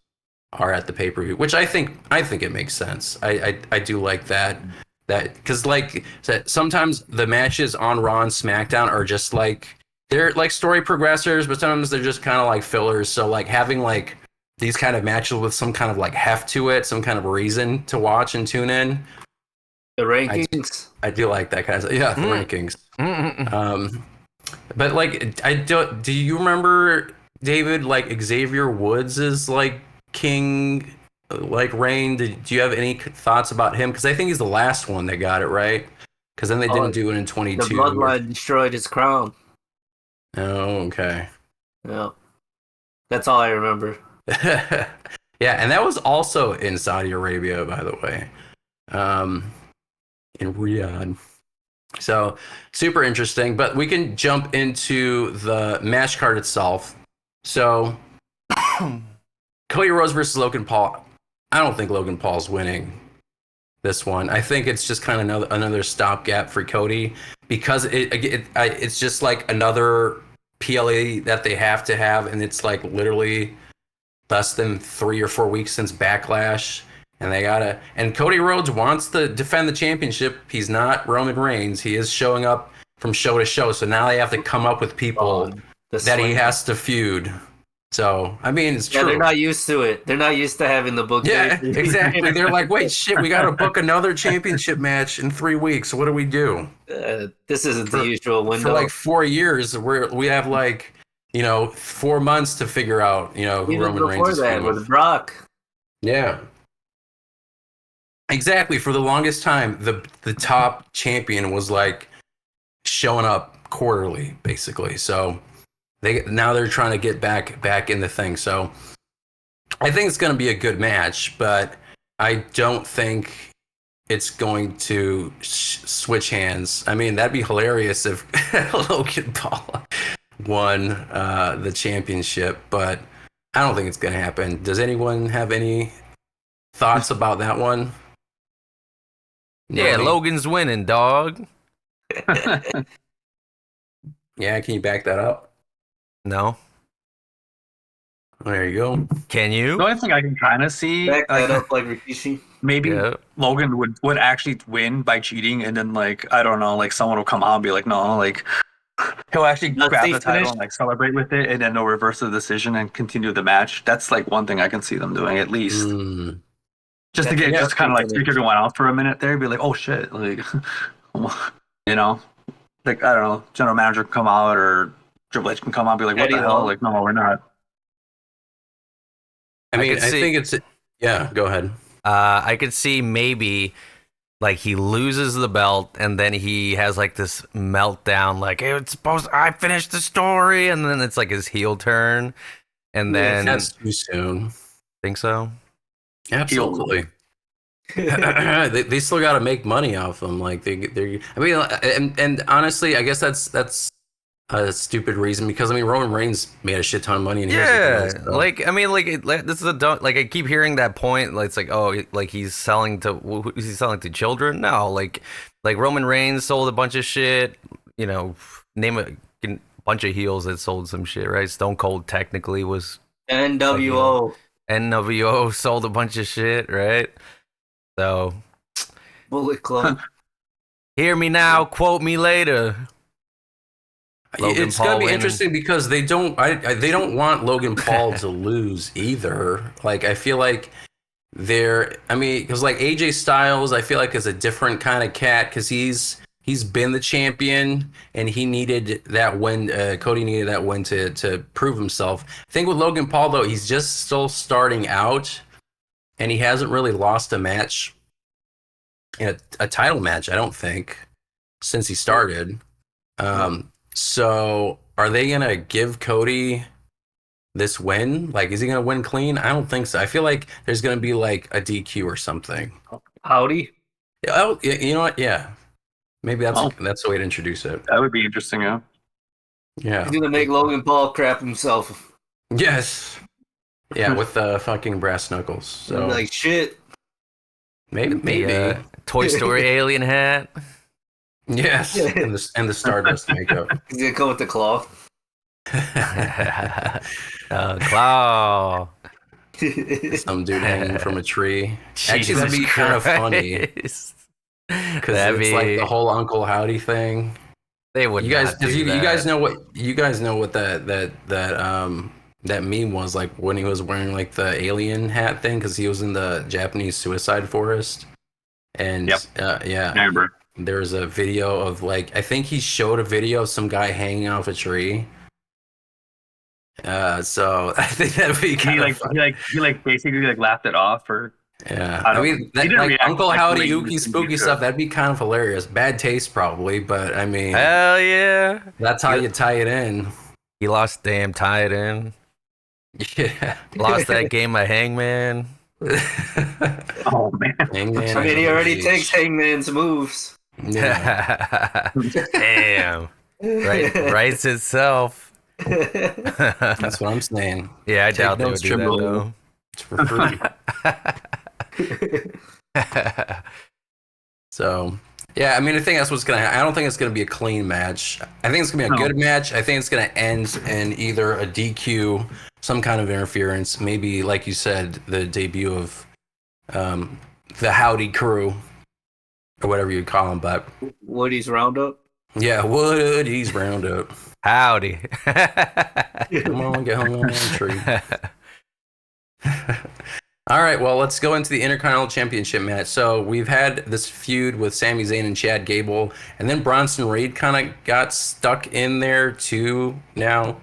are at the pay-per-view, which I think it makes sense. I do like that because like sometimes the matches on Raw and SmackDown are just like they're like story progressors, but sometimes they're just kind of like fillers. So like having like these kind of matches with some kind of like heft to it, some kind of reason to watch and tune in. The rankings. I do like that kind of stuff. Yeah, the rankings. But like, do you remember, David, like Xavier Woods is like King, like reign? Do you have any thoughts about him? Because I think he's the last one that got it right. Because then they didn't do it in 22. The Bloodline destroyed his crown. Oh, okay. Yeah. That's all I remember. Yeah, and that was also in Saudi Arabia, by the way, in Riyadh. So super interesting. But we can jump into the match card itself. So Cody Rhodes versus Logan Paul. I don't think Logan Paul's winning this one. I think it's just kind of another stopgap for Cody because it's just like another PLA that they have to have, and it's like literally less than 3 or 4 weeks since Backlash, and Cody Rhodes wants to defend the championship. He's not Roman Reigns. He is showing up from show to show, so now they have to come up with people that he has to feud. So I mean, it's true. Yeah, they're not used to it. They're not used to having the book. Yeah, exactly. They're like, wait, shit, we got to book another championship match in 3 weeks. So what do we do? This isn't the usual window. For like 4 years, we have like 4 months to figure out who Roman Reigns is with Brock. Yeah, exactly. For the longest time, the top champion was like showing up quarterly, basically. So they're trying to get back in the thing. So I think it's going to be a good match, but I don't think it's going to switch hands. I mean, that'd be hilarious if Logan Paul won the championship, but I don't think it's going to happen. Does anyone have any thoughts about that one? Yeah, Logan's winning, dog. Yeah, can you back that up? No. There you go. Can you? The only thing I can kind of see, back that up like Rikishi. Maybe Logan would actually win by cheating, and then like I don't know, like someone will come out and be like, no, like he'll actually grab the title and like celebrate with it, and then they'll reverse the decision and continue the match. That's like one thing I can see them doing at least, just to just kind of like freak everyone out for a minute there, be like, oh shit, like like I don't know, general manager can come out or Triple H can come out and be like, what the hell? Like, no, we're not. I mean, I think it's go ahead. I could see maybe like he loses the belt and then he has like this meltdown, like hey, I finished the story, and then it's like his heel turn, and then that's too soon. Think so? Absolutely. they still got to make money off them. Like they. I mean, and honestly, I guess that's a stupid reason because I mean Roman Reigns made a shit ton of money in this is a dumb, like I keep hearing that point, like it's like like he's selling to children. No, like Roman Reigns sold a bunch of shit, name fucking bunch of heels that sold some shit, right? Stone Cold technically was NWO. NWO sold a bunch of shit, right? So Bullet Club. hear me now, quote me later. Logan It's Paul gonna be winning. interesting because they don't want Logan Paul to lose either. Like I feel like because like AJ Styles, I feel like is a different kind of cat because he's been the champion and he needed that win. Cody needed that win to prove himself. I think with Logan Paul though, he's just still starting out and he hasn't really lost a match, a title match. I don't think since he started. So are they gonna give Cody this win? Like, is he gonna win clean? I don't think so. I feel like there's gonna be like a DQ or something. Howdy. Oh, you know what? Yeah, maybe that's the way to introduce it. That would be interesting, yeah. Yeah, He's gonna make Logan Paul crap himself. yes, yeah, with the fucking brass knuckles. So Like shit. maybe, The, Toy Story alien hat. yes, and the Stardust makeup. He's gonna come with the claw. Claw. Some dude hanging from a tree. Actually, Jesus that'd be kind of funny Christ. because That'd it's be- like the whole Uncle Howdy thing. They would You guys, not do because you that. guys know what that meme was like when he was wearing like the alien hat thing because he was in the Japanese suicide forest, and Yep. yeah, I remember. there was a video of like I think he showed a video of some guy hanging off a tree. So I think that'd be kind of fun. He basically like laughed it off or Yeah, I I don't- mean, he that, didn't like react Uncle like Howdy, the way he Ookie, was Spooky thinking stuff, should. that'd be kind of hilarious. Bad taste, probably, but I mean, Hell yeah. that's how you tie it in. He lost damn tied in. Yeah. Lost that game of Hangman. Oh man. Hangman, I mean, he already Rage. takes Hangman's moves. Yeah. Damn. Writes itself. That's what I'm saying. Yeah, I Take doubt they would notes, do that Triple. though. It's for free. So, yeah, I mean, I think that's what's gonna happen. I don't think it's gonna be a clean match. I think it's gonna be a good match. I think it's gonna end in either a DQ, some kind of interference, maybe like you said, the debut of the Howdy Crew or whatever you call them. But Woody's Roundup. yeah, Woody's Roundup. Howdy. Come on, get home on the tree. All right, well, let's go into the Intercontinental Championship match. So we've had this feud with Sami Zayn and Chad Gable, and then Bronson Reed kind of got stuck in there too. Now,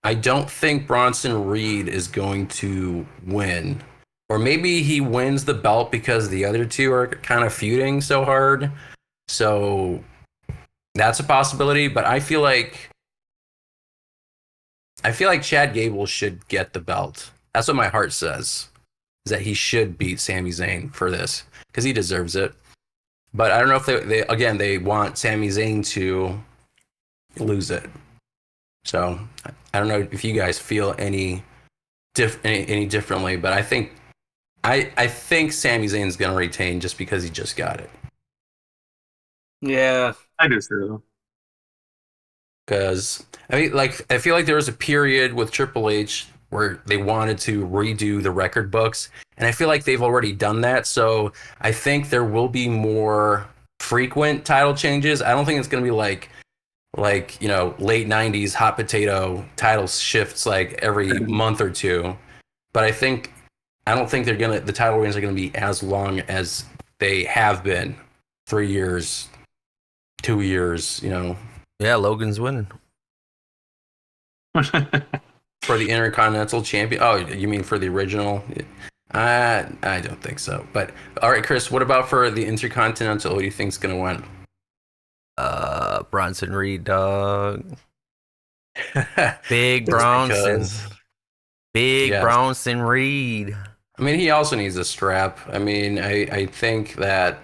I don't think Bronson Reed is going to win. Or maybe he wins the belt because the other two are kind of feuding so hard. So that's a possibility, but I feel like Chad Gable should get the belt. That's what my heart says. Is that he should beat Sami Zayn for this because he deserves it. But I don't know if they want Sami Zayn to lose it. So I don't know if you guys feel any differently, but I think Sami Zayn's gonna retain just because he just got it. Yeah. I do too. Because I feel like there was a period with Triple H where they wanted to redo the record books, and I feel like they've already done that. So I think there will be more frequent title changes. I don't think it's going to be like late 90s hot potato title shifts like every month or two. But I don't think the title reigns are going to be as long as they have been. 3 years, 2 years, Yeah, Logan's winning. For the Intercontinental Champion. Oh, you mean for the original? I don't think so. But all right, Chris, what about for the Intercontinental? Who do you think's gonna win? Bronson Reed, dog. Big Just Bronson. because. Big Yes. Bronson Reed. I mean, he also needs a strap. I mean, I think that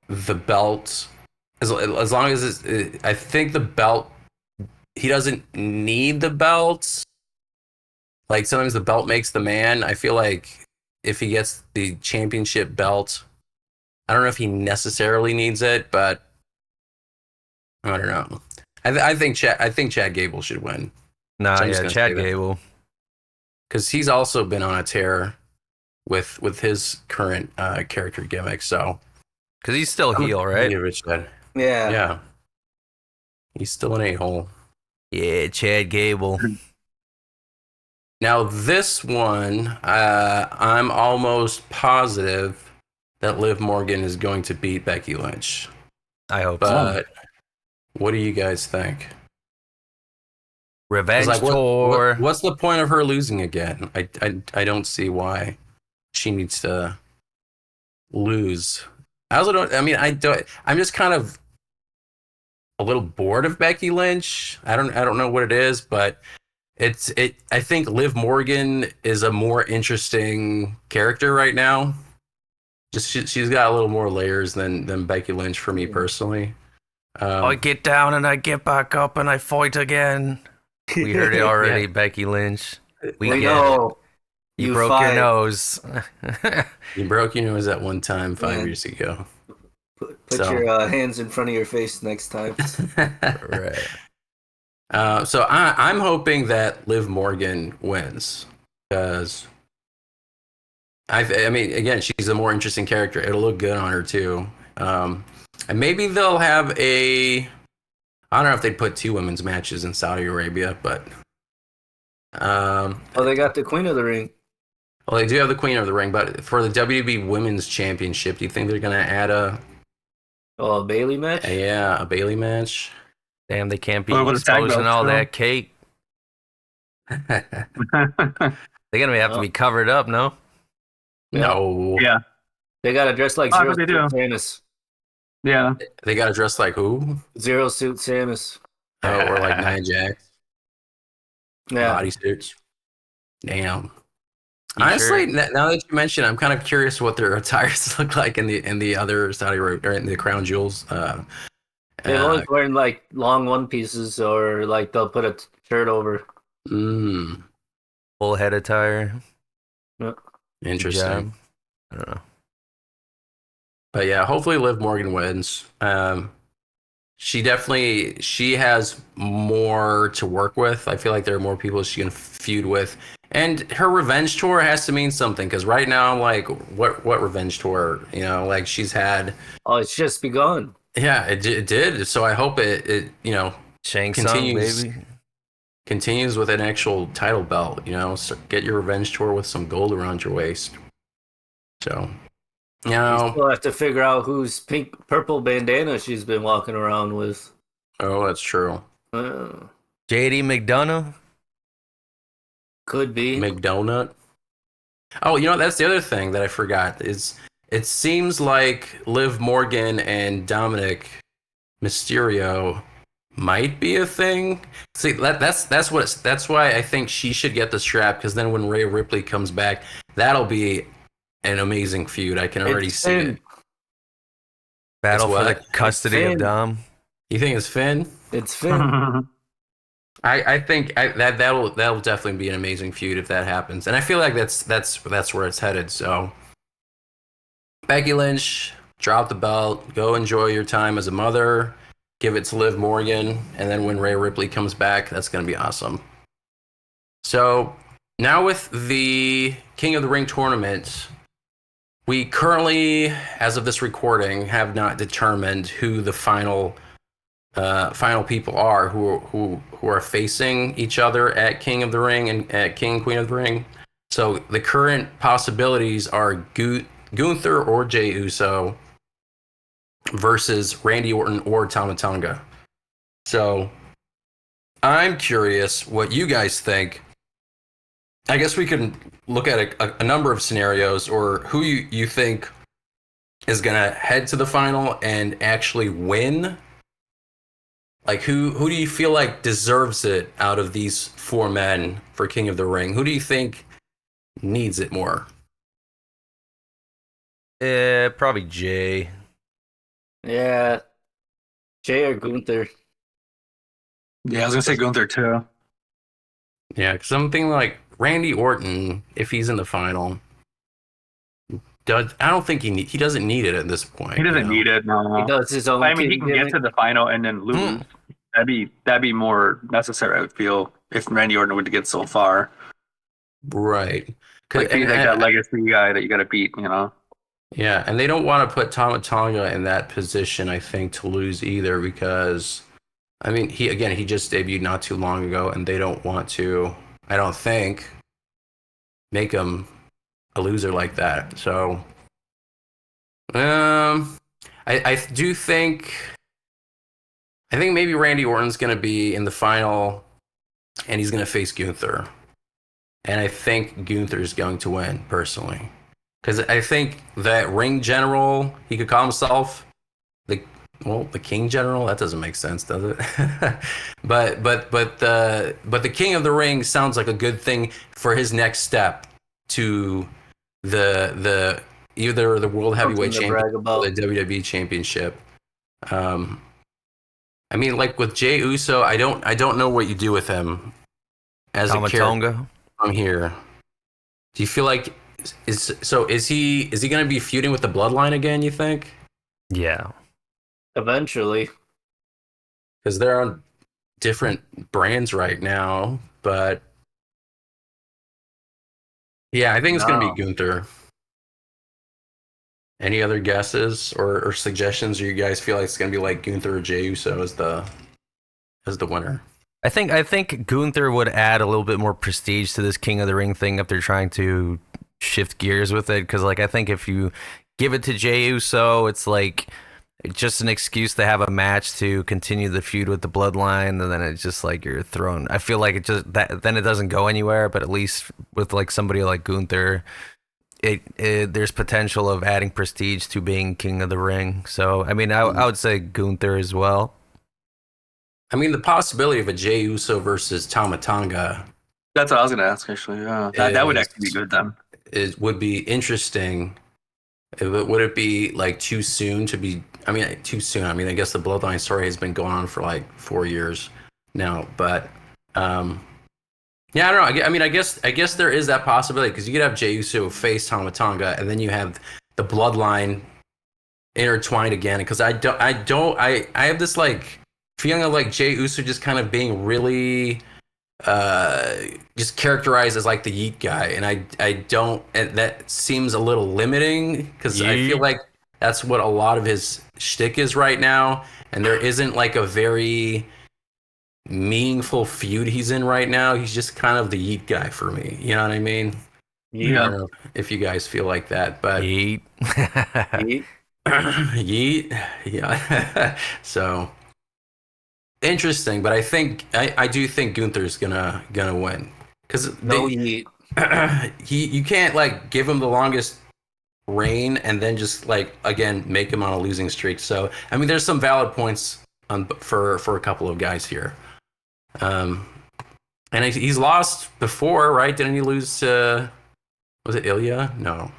the belt, as long as I think the belt, he doesn't need the belt. Like sometimes the belt makes the man. I feel like if he gets the championship belt, I don't know if he necessarily needs it, but I don't know. I think Chad Gable should win. Nah, So I'm just yeah, gonna Chad say that. Gable. Because he's also been on a tear with his current character gimmick. So Because he's still heel, right? give it Chad. Yeah. Yeah, he's still an a-hole. Yeah, Chad Gable. Now this one, I'm almost positive that Liv Morgan is going to beat Becky Lynch. I hope But what do you guys think? Revenge Like, tour. what's the point of her losing again? I don't see why she needs to lose. I also don't. I mean, I don't. I'm just kind of a little bored of Becky Lynch. I don't know what it is, but I think Liv Morgan is a more interesting character right now. Just she's got a little more layers than Becky Lynch for me personally. I get down and I get back up and I fight again. We heard it already, Yeah. Becky Lynch. We We get know. it. You You broke fight. your nose. You broke your nose at one time 5 Yeah. years ago. Put So- your hands in front of your face next time. Right. So I'm hoping that Liv Morgan wins because I mean, again, she's a more interesting character. It'll look good on her too. And maybe they'll have I don't know if they'd put 2 women's matches in Saudi Arabia, but Oh, they got the Queen of the Ring. well, they do have the Queen of the Ring. But for the WWE Women's Championship, do you think they're gonna add a Bailey match? a Bailey match? Damn, they can't be What about the tag exposing belts, all too? that cake. They're gonna have to be covered up, no? No. Yeah. They got to dress like Oh, Zero they Suit do. Samus. Yeah. They got to dress like who? Zero Suit Samus. Oh, or like Nia Jax. Yeah. Bodysuits. Damn. You Honestly, sure? now that you mention, I'm kind of curious what their attires look like in the other Saudi Arabia or in the Crown Jewels. They're always wearing like long one pieces, or like they'll put a shirt over. Full head attire. Interesting. Job. I don't know. But yeah, hopefully Liv Morgan wins. She has more to work with. I feel like there are more people she can feud with. And her revenge tour has to mean something because right now I'm like, what revenge tour? You know, like she's had. Oh, it's just begun. Yeah, it did. So I hope it Shang continues. Tsung, baby. Continues with an actual title belt. You know, so get your revenge tour with some gold around your waist. So, you know, We'll have to figure out whose purple bandana she's been walking around with. oh, that's true. JD McDonough. Could be. McDonut. Oh, you know, that's the other thing that I forgot is it seems like Liv Morgan and Dominic Mysterio might be a thing. See, that's why I think she should get the strap because then when Rhea Ripley comes back, that'll be an amazing feud. I can already see it. Battle for the what? custody of Finn. Dom. You think it's Finn? It's Finn. I think that'll definitely be an amazing feud if that happens, and I feel like that's where it's headed. So, Becky Lynch, drop the belt, go enjoy your time as a mother, give it to Liv Morgan, and then when Rhea Ripley comes back, that's gonna be awesome. So now with the King of the Ring tournament, we currently, as of this recording, have not determined who the final people are who are facing each other at King of the Ring and at King and Queen of the Ring. So the current possibilities are Gunther or Jey Uso versus Randy Orton or Tama Tonga. So I'm curious what you guys think. I guess we can look at a number of scenarios or who you think is gonna head to the final and actually win. Like who do you feel like deserves it out of these 4 men for King of the Ring? Who do you think needs it more? Probably Jay. Yeah. Jay or Gunther. Yeah, I was gonna say Gunther too. Yeah, because I'm thinking like Randy Orton, if he's in the final, I don't think he doesn't need it at this point. He doesn't need it. No. He does his own. I mean, he team can get gimmick. to the final and then lose, That'd be more necessary, I would feel, if Randy Orton were to get so far. Right. Like he's like that legacy guy that you got to beat, you know. Yeah, and they don't want to put Tama Tonga in that position, I think, to lose either, because I mean, he just debuted not too long ago, and they don't want to, I don't think, make him a loser like that. So, I do think, I think maybe Randy Orton's going to be in the final, and he's going to face Gunther, and I think Gunther's going to win personally. Because I think that ring general, he could call himself the king general. That doesn't make sense, does it? but the king of the ring sounds like a good thing for his next step to the either the world heavyweight championship or the WWE championship. I mean, like with Jey Uso, I don't know what you do with him as a character from here. Do you feel like? Is he going to be feuding with the Bloodline again, you think? Yeah. Eventually. Because they're on different brands right now, but yeah, I think it's going to be Gunther. Any other guesses or suggestions, or you guys feel like it's going to be like Gunther or Jey Uso as the winner? I think Gunther would add a little bit more prestige to this King of the Ring thing if they're trying to shift gears with it, because like I think if you give it to Jey Uso, it's like just an excuse to have a match to continue the feud with the Bloodline, and then it's just like you're thrown. I feel like it just then it doesn't go anywhere. But at least with like somebody like Gunther, there's potential of adding prestige to being King of the Ring. So I mean, I would say Gunther as well. I mean, the possibility of a Jey Uso versus Tama Tonga. That's what I was going to ask, actually. Yeah, that would actually be good then. It would be interesting. Would it be like too soon to be? I mean, too soon. I mean, I guess the Bloodline story has been going on for like 4 years now, but yeah, I don't know. I mean, I guess there is that possibility, because you could have Jey Uso face Tama Tonga, and then you have the Bloodline intertwined again. Because I have this like feeling of like Jey Uso just kind of being really just characterized as like the yeet guy, and I don't, and that seems a little limiting, because I feel like that's what a lot of his shtick is right now, and there isn't like a very meaningful feud he's in right now. He's just kind of the yeet guy for me, you know what I mean? Yeah. I don't know if you guys feel like that, but Yeet. yeet, yeah. So interesting, but I do think Gunther's gonna win, because you can't like give him the longest reign and then just like again make him on a losing streak. So I mean, there's some valid points for a couple of guys here. And he's lost before, right? Didn't he lose to, was it Ilya? No.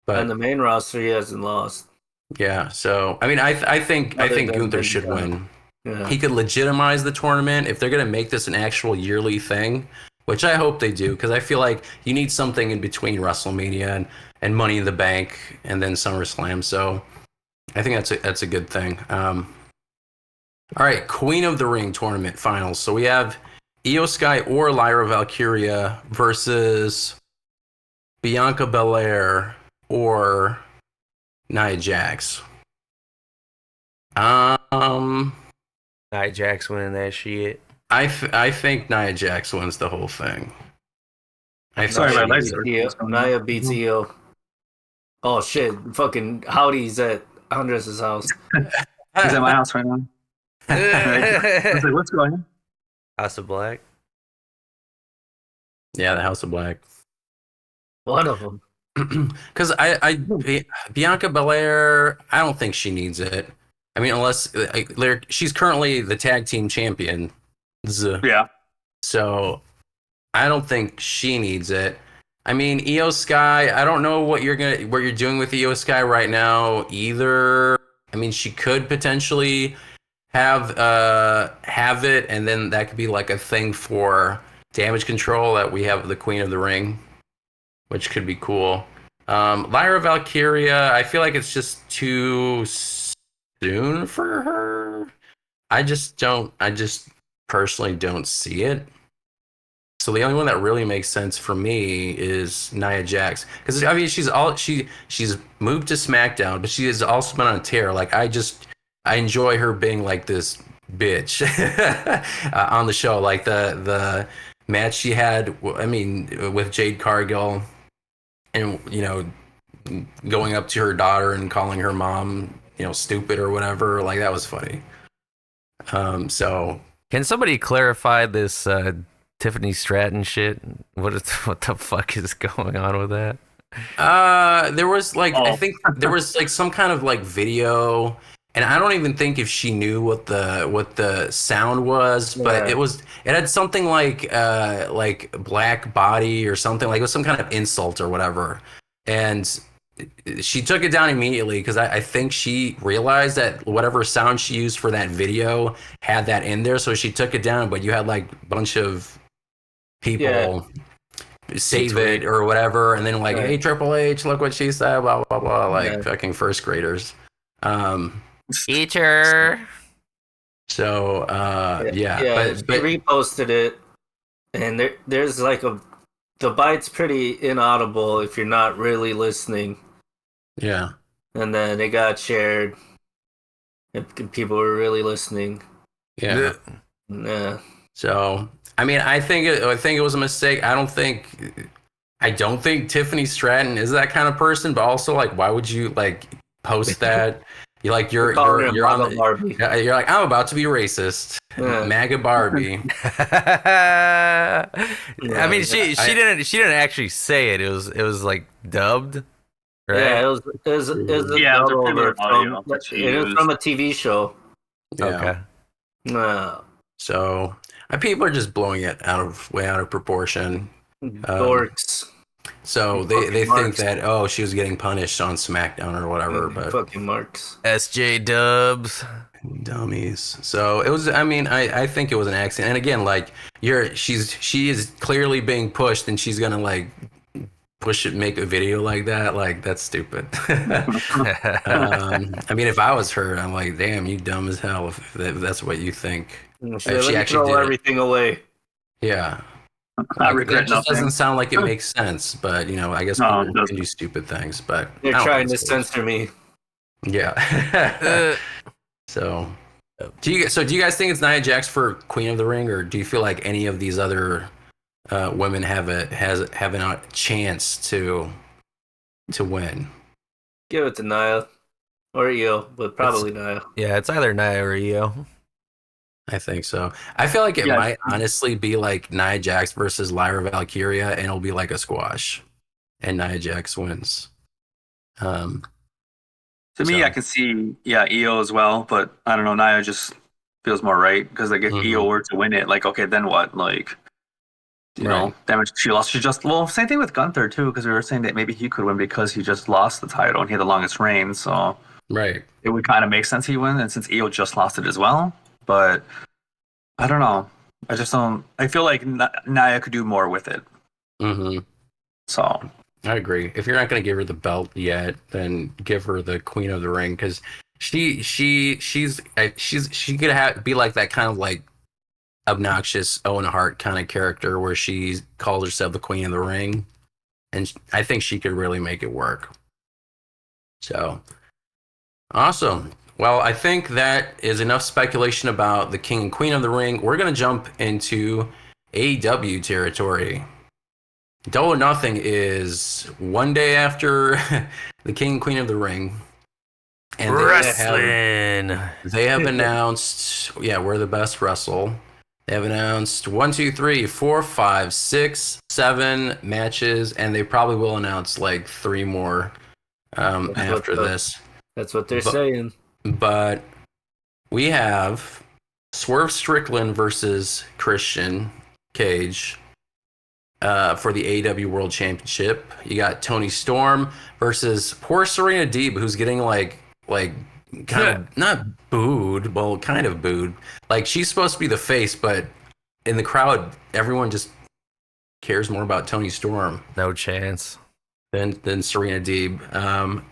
But on the main roster, he hasn't lost. Yeah, so I mean, I think Gunther should win. Yeah. He could legitimize the tournament if they're gonna make this an actual yearly thing, which I hope they do, because I feel like you need something in between WrestleMania and Money in the Bank and then SummerSlam. So I think that's a good thing. All right, Queen of the Ring tournament finals. So we have Io Sky or Lyra Valkyria versus Bianca Belair or Nia Jax. Nia Jax winning that shit. I think Nia Jax wins the whole thing. Nia beats Io. Oh shit! Fucking Howdy's at Andres' house. He's at my house right now. I was like, what's going on? House of Black. Yeah, the House of Black. One of them. Because Bianca Belair, I don't think she needs it. I mean, unless she's currently the tag team champion. Yeah. So I don't think she needs it. I mean, Io Sky, I don't know what you're doing with Io Sky right now either. I mean, she could potentially have it, and then that could be like a thing for Damage Control, that we have the Queen of the Ring, which could be cool. Lyra Valkyria, I feel like it's just too soon for her. I just don't. I just personally don't see it. So the only one that really makes sense for me is Nia Jax, because I mean she's moved to SmackDown, but she has also been on a tear. Like I enjoy her being like this bitch on the show. Like the match she had, I mean, with Jade Cargill, and going up to her daughter and calling her mom, stupid or whatever. Like that was funny. So can somebody clarify this Tiffany Stratton shit? What the fuck is going on with that? There was like I think there was like some kind of like video, and I don't even think if she knew what the sound was, but it had something like black body or something, like it was some kind of insult or whatever, and she took it down immediately because I think she realized that whatever sound she used for that video had that in there, so she took it down. But you had like a bunch of people save it or whatever, and then like, hey, Triple H, look what she said, blah blah blah, like fucking first graders. Teacher. So But she reposted it, and there's like the bite's pretty inaudible if you're not really listening. Yeah. And then it got shared, and people were really listening. Yeah. Yeah. So I mean, I think it was a mistake. I don't think Tiffany Stratton is that kind of person. But also, like, why would you like post that? You're like you're on Barbie. You're like, I'm about to be racist. MAGA Barbie. I mean, she didn't actually say it. It was like dubbed, right? Yeah, it was a dub over it was from a TV show. Yeah. Okay. No. So people are just blowing it way out of proportion. Dorks. So they think that she was getting punished on SmackDown or whatever, but fucking marks. SJ Dubs. Dummies. So it was. I mean, I think it was an accident. And again, like she is clearly being pushed, and she's gonna like push it, make a video like that. Like that's stupid. I mean, if I was her, I'm like, damn, you dumb as hell. If that's what you think. If she actually throw everything away. Yeah. I regret it just nothing. Doesn't sound like it makes sense, but I guess people can do stupid things. But they're trying to censor me. Yeah. So, do you guys think it's Nia Jax for Queen of the Ring, or do you feel like any of these other women have a chance to win? Give it to Nia or Io, but probably Nia. Yeah, it's either Nia or Io. I think so. I feel like it might honestly be like Nia Jax versus Lyra Valkyria, and it'll be like a squash, and Nia Jax wins. To me, I can see Io as well, but I don't know. Nia just feels more right because like if Io were to win it, like okay, then what? Like you know, damage she lost. Same thing with Gunther too, because we were saying that maybe he could win because he just lost the title and he had the longest reign. So it would kind of make sense he win, and since Io just lost it as well. But I don't know. I just don't. I feel like Nia could do more with it. Mm-hmm. So I agree. If you're not going to give her the belt yet, then give her the Queen of the Ring, because she could be like that kind of like obnoxious Owen Hart kind of character where she calls herself the Queen of the Ring, and I think she could really make it work. So awesome. Well, I think that is enough speculation about the King and Queen of the Ring. We're going to jump into AEW territory. Double or Nothing is one day after the King and Queen of the Ring. And they have announced, we're the best wrestle. They have announced 1, 2, 3, 4, 5, 6, 7 matches, and they probably will announce like 3 more after this. That's what they're saying. But we have Swerve Strickland versus Christian Cage for the AEW World Championship. You got Tony Storm versus poor Serena Deeb, who's getting like kind of not booed, well, kind of booed. Like she's supposed to be the face, but in the crowd, everyone just cares more about Tony Storm. No chance. Than Serena Deeb.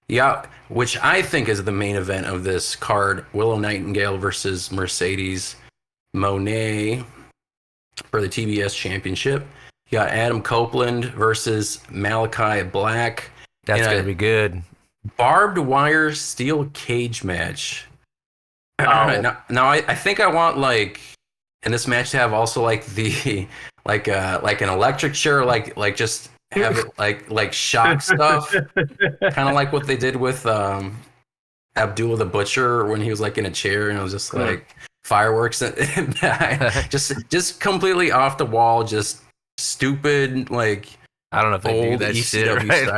Yeah, which I think is the main event of this card. Willow Nightingale versus Mercedes Monet for the TBS Championship. You got Adam Copeland versus Malachi Black. That's going to be good. Barbed wire steel cage match. Now I think I want like in this match to have also like the like an electric chair, like just have it like shock stuff, kind of like what they did with Abdullah the Butcher when he was like in a chair and it was just like fireworks and just completely off the wall, just stupid like I don't know if they do that ECW shit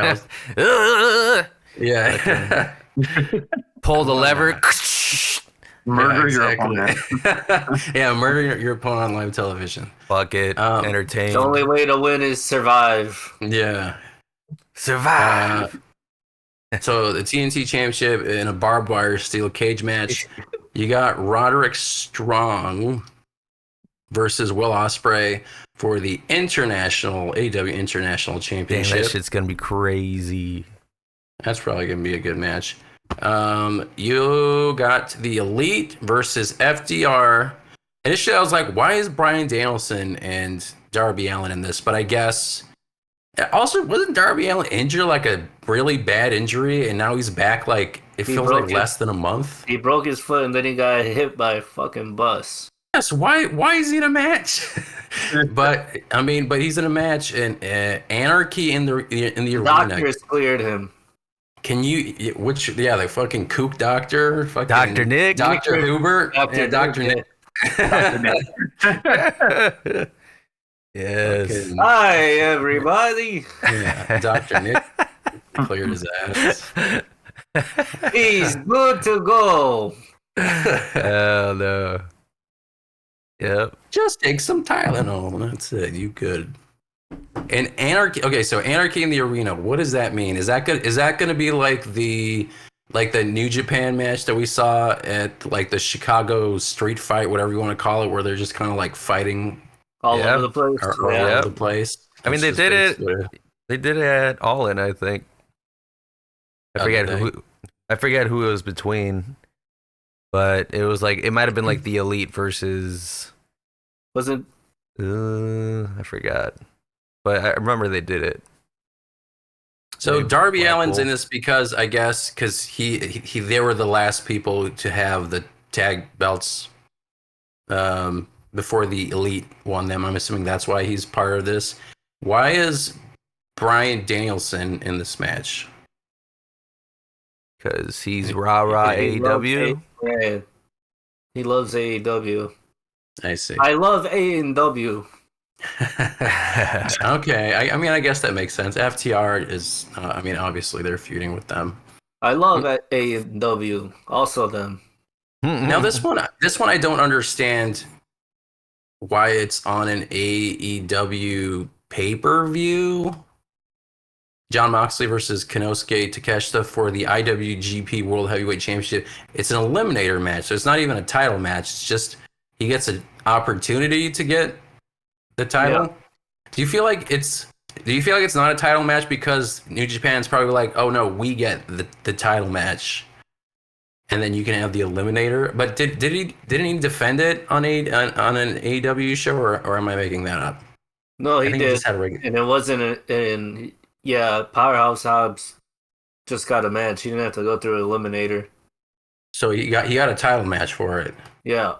right. Yeah. Pull the lever. Murder your opponent. Yeah, murder your opponent on live television. Fuck it. Entertain. The only way to win is survive. Yeah. Survive. So the TNT Championship in a barbed wire steel cage match. You got Roderick Strong versus Will Ospreay for the International AEW International Championship. Damn, that shit's gonna be crazy. That's probably gonna be a good match. You got the Elite versus FDR. Initially, I was like, why is Bryan Danielson and Darby Allin in this? But I guess also wasn't Darby Allin injured like a really bad injury, and now he's back like it feels like less than a month. He broke his foot and then he got hit by a fucking bus. Yes, why is he in a match? but he's in a match and Anarchy in the arena. Doctors cleared him. Can you the fucking kook doctor, fucking Dr. Nick, Dr. Hubert, Dr. Nick. Yes. Hi everybody. Yeah, Dr. Nick cleared his ass. He's good to go. Hell no. Yep. Just take some Tylenol and that's it. You good. And Anarchy. Okay, so Anarchy in the arena. What does that mean? Is that good? Is that going to be like the New Japan match that we saw at like the Chicago street fight, whatever you want to call it, where they're just kind of like fighting all over the place? All over the place. I mean, they did it. They did it at All In, I think. I forget who it was between, but it was like it might have been like the Elite versus. Wasn't? I forgot. But I remember they did it. So Darby Allin's in this because I guess because they were the last people to have the tag belts before the Elite won them. I'm assuming that's why he's part of this. Why is Bryan Danielson in this match? Because he's rah-rah AEW. Yeah. He loves AEW. I see. I love AEW. Okay, I mean, I guess that makes sense. FTR is, obviously they're feuding with them. I love AEW, also them. Now this one I don't understand why it's on an AEW pay-per-view. Jon Moxley versus Konosuke Takeshita for the IWGP World Heavyweight Championship. It's an eliminator match, so it's not even a title match. It's just he gets an opportunity to get the title. Yeah. Do you feel like it's not a title match because New Japan's probably like, oh no, we get the title match, and then you can have the eliminator? But didn't he defend it on an AEW show, or am I making that up? No, he did, and it wasn't in. Yeah, Powerhouse Hobbs just got a match. He didn't have to go through an eliminator. So he got a title match for it. Yeah.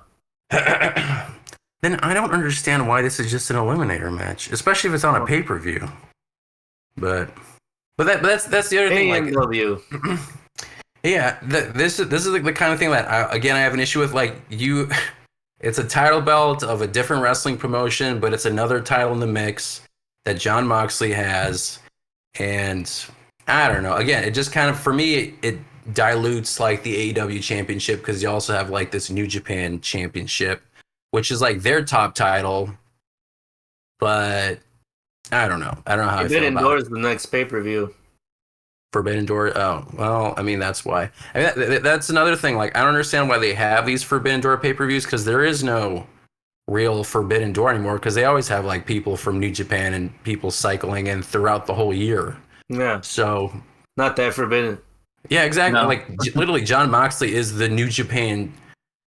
Then I don't understand why this is just an eliminator match, especially if it's on a pay-per-view. But that's the other thing. AEW. Yeah, this is the kind of thing that I have an issue with. Like it's a title belt of a different wrestling promotion, but it's another title in the mix that Jon Moxley has, and I don't know. Again, it just kind of for me it dilutes like the AEW championship because you also have like this New Japan championship, which is like their top title, but I don't know. I don't know how Forbidden Door is the next pay-per-view. Forbidden Door. Oh, well, I mean, that's why. I mean, that's another thing. Like, I don't understand why they have these Forbidden Door pay-per-views because there is no real Forbidden Door anymore because they always have like people from New Japan and people cycling in throughout the whole year. Yeah. So. Not that forbidden. Yeah, exactly. No. Like literally, John Moxley is the New Japan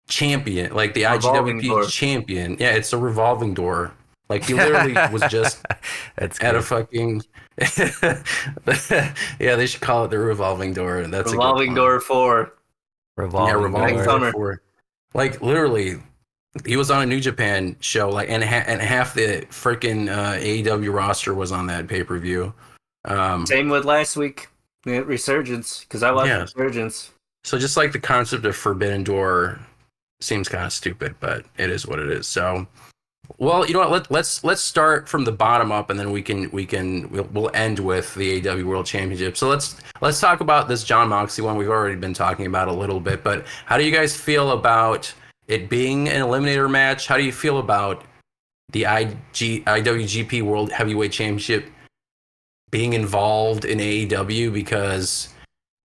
champion, like the Revolving IGWP door. champion. Yeah, it's a revolving door. Like he literally was just That's at a good. fucking. Yeah, they should call it the revolving door. That's a good Revolving pun. door 4. Yeah, Revolving revolving Next door. door summer. for. Like literally, he was on a New Japan show. Like and half the freaking AEW roster was on that pay per view. Same with last week. Resurgence, because I watched Yeah. Resurgence. So just like the concept of Forbidden Door seems kind of stupid, but it is what it is. So, well, you know what? Let's start from the bottom up, and then we'll end with the AEW World Championship. So let's talk about this John Moxley one. We've already been talking about a little bit, but how do you guys feel about it being an eliminator match? How do you feel about the IWGP World Heavyweight Championship being involved in AEW because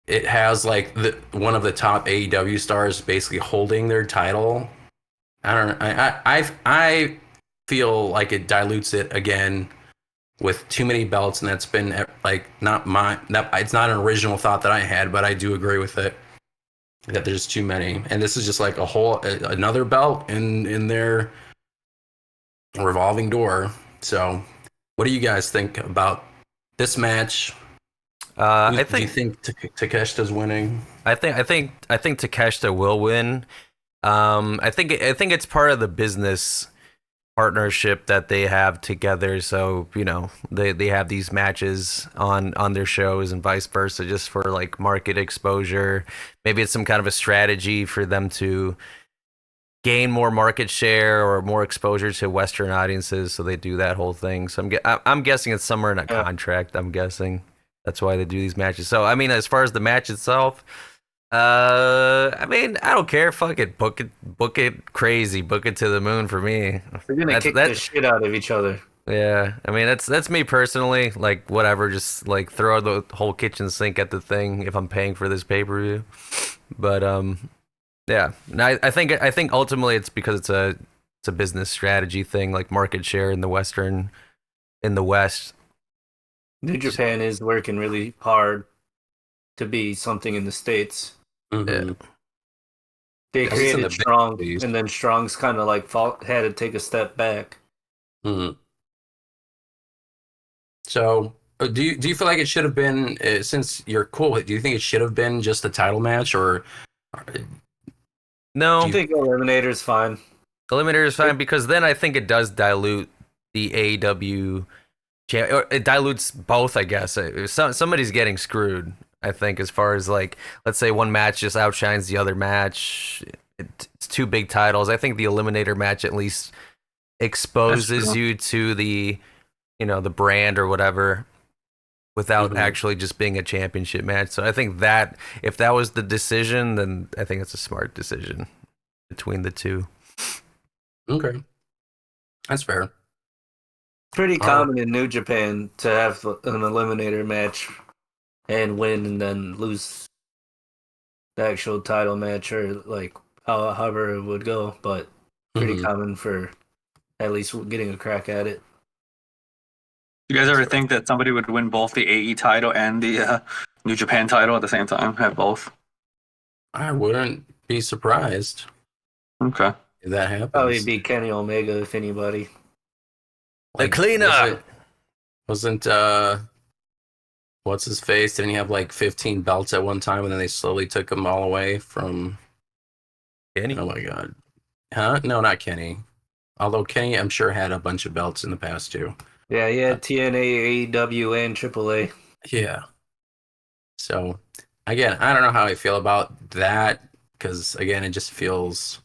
it has like one of the top AEW stars basically holding their title? I don't know. I feel like it dilutes it again with too many belts, and that's been like not my. It's not an original thought that I had, but I do agree with it that there's too many, and this is just like another belt in their revolving door. So, what do you guys think about this match? I Do you think think Takeshita's winning? I think Takeshita will win. I think it's part of the business partnership that they have together. So they have these matches on their shows and vice versa, just for like market exposure. Maybe it's some kind of a strategy for them to gain more market share or more exposure to Western audiences. So they do that whole thing. So I'm guessing it's somewhere in a contract. I'm guessing that's why they do these matches. So I mean, as far as the match itself, I mean, I don't care. Fuck it, book it crazy, book it to the moon for me. They're gonna kick the shit out of each other. Yeah, I mean that's me personally. Like whatever, just like throw the whole kitchen sink at the thing if I'm paying for this pay per view. But yeah, I think ultimately it's because it's a business strategy thing, like market share in the West. New Japan is working really hard to be something in the States. Mm-hmm. Yeah. They created Strong, and then Strong's kind of like had to take a step back. Mm-hmm. So, do you feel like it should have been, since you're cool with it, do you think it should have been just a title match, or? No, I think Eliminator is fine. Eliminator is fine because then I think it does dilute the AEW. Or it dilutes both, I guess. Somebody's getting screwed, I think, as far as like, let's say one match just outshines the other match. It's two big titles. I think the Eliminator match at least exposes you to the, the brand or whatever without actually just being a championship match. So I think that if that was the decision, then I think it's a smart decision between the two. Okay. That's fair. Pretty common in New Japan to have an eliminator match and win and then lose the actual title match, or like however it would go, but pretty common for at least getting a crack at it. You guys ever think that somebody would win both the AE title and the New Japan title at the same time? Have both? I wouldn't be surprised. Okay. If that happens. Probably be Kenny Omega, if anybody. The cleaner wasn't what's his face? Didn't he have like 15 belts at one time, and then they slowly took them all away from Kenny? Oh my god. Huh? No, not Kenny. Although Kenny, I'm sure, had a bunch of belts in the past too. Yeah, he had TNA, AEW, and AAA. Yeah. So again, I don't know how I feel about that, because again, it just feels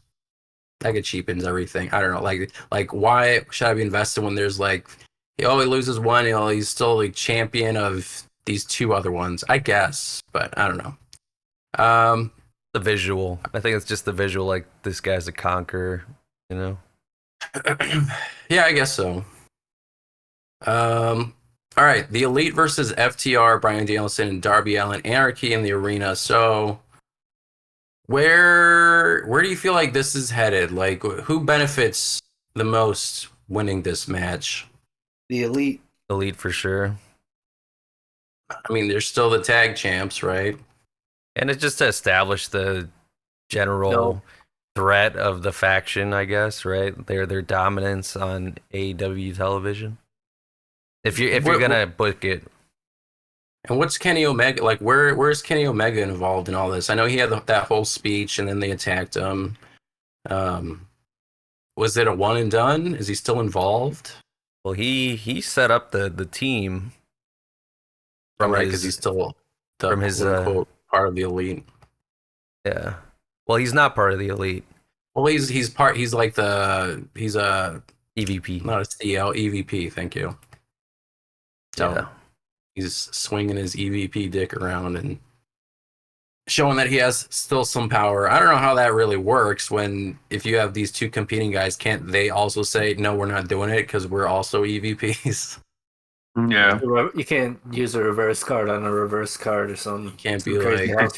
like it cheapens everything. I don't know, like why should I be invested when there's like, he loses one, he's still the champion of these two other ones, I guess, but I don't know. The visual. I think it's just the visual, like this guy's a conqueror, Yeah, I guess so. All right, the Elite versus FTR, Bryan Danielson and Darby Allin, Anarchy in the arena. So where do you feel like this is headed? Like, who benefits the most winning this match? The Elite. Elite for sure. I mean, they're still the tag champs, right? And it's just to establish the general threat of the faction, I guess, right? Their dominance on AEW television. If you're gonna book it. And what's Kenny Omega like? Where's Kenny Omega involved in all this? I know he had that whole speech, and then they attacked him. Was it a one and done? Is he still involved? Well, he set up the team. Right, because he's still from his quote part of the elite. Yeah. Well, he's not part of the elite. Well, he's a EVP, not a CL, EVP. Thank you. So yeah. He's swinging his EVP dick around and showing that he has still some power. I don't know how that really works if you have these two competing guys, can't they also say, no, we're not doing it because we're also EVPs? Yeah. You can't use a reverse card on a reverse card or something. You can't be like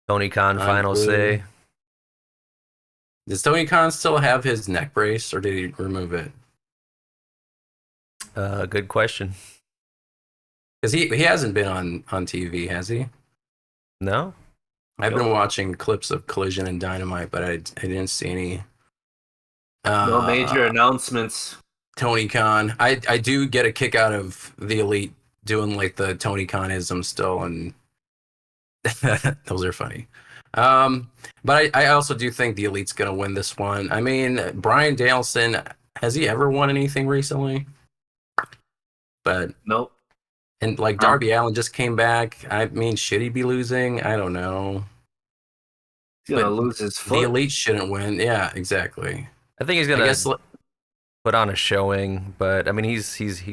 Tony Khan final say. Does Tony Khan still have his neck brace or did he remove it? Good question. Because he hasn't been on TV, has he? No. I've been watching clips of Collision and Dynamite, but I didn't see any. No major announcements. Tony Khan. I do get a kick out of the Elite doing like the Tony Khanism still, and those are funny. But I also do think the Elite's going to win this one. I mean, Bryan Danielson, has he ever won anything recently? But nope. And like Darby Allin just came back. I mean, should he be losing? I don't know. He's gonna lose his foot. The Elite shouldn't win. Yeah, exactly. I think he's gonna put on a showing, but I mean, he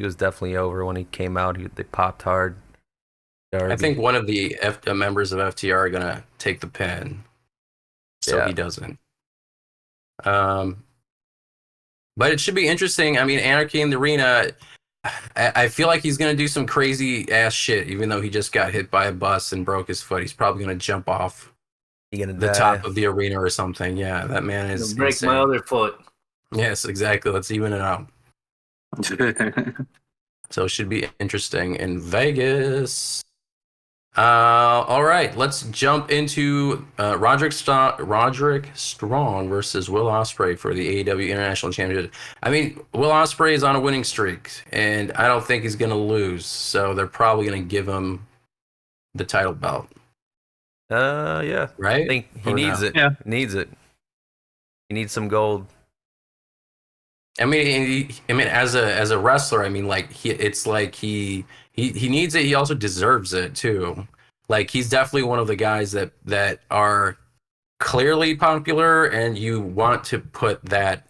was definitely over when he came out. They popped hard. Darby. I think one of the members of FTR are gonna take the pin, so he doesn't. But it should be interesting. I mean, Anarchy in the Arena. I feel like he's going to do some crazy ass shit, even though he just got hit by a bus and broke his foot. He's probably going to jump off the top of the arena or something. Yeah, that man is break insane. My other foot. Yes, exactly. Let's even it out. So it should be interesting in Vegas. All right, let's jump into Roderick Strong versus Will Ospreay for the AEW International Championship. I mean, Will Ospreay is on a winning streak, and I don't think he's going to lose. So they're probably going to give him the title belt. Yeah. Right? I think he needs it. Yeah. He needs it. He needs some gold. I mean, as a wrestler, I mean, like it's like he needs it. He also deserves it too. Like he's definitely one of the guys that are clearly popular, and you want to put that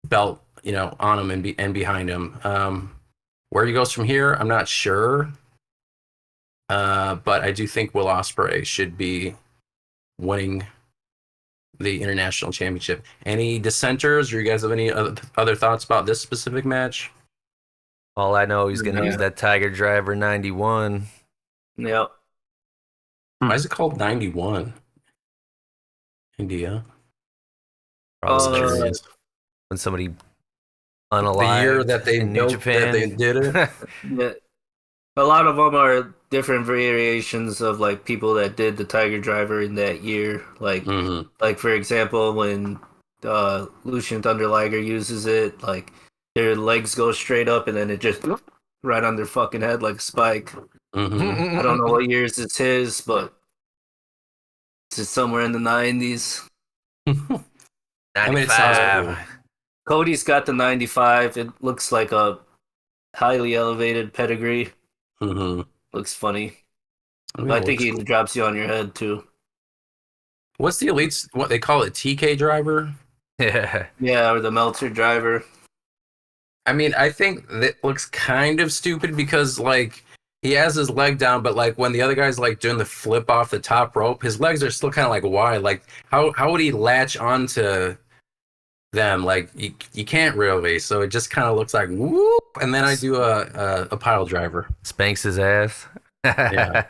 belt, on him and behind him. Where he goes from here, I'm not sure. But I do think Will Ospreay should be winning the International Championship. Any dissenters, or you guys have any other thoughts about this specific match? All I know, he's going to use that Tiger Driver 91. Yep. Why is it called 91? India. When somebody unalived the year that they in New Japan. That they did it. Yeah. A lot of them are different variations of like people that did the Tiger Driver in that year. Like, like for example, when Lucian Thunder Liger uses it, like their legs go straight up and then it just right on their fucking head like a spike. I don't know what years it's his, but it's somewhere in the 90s. 95. I mean, it sounds cool. Cody's got the 95. It looks like a highly elevated pedigree. Looks funny. I think he drops you on your head too. What's the Elite's? What they call it? TK Driver? Yeah, or the Meltzer Driver. I mean, I think that looks kind of stupid because like he has his leg down, but like when the other guy's like doing the flip off the top rope, his legs are still kind of like wide. Like how would he latch onto them? Like you can't really. So it just kind of looks like whoop, and then I do a pile driver. Spanks his ass. Yeah.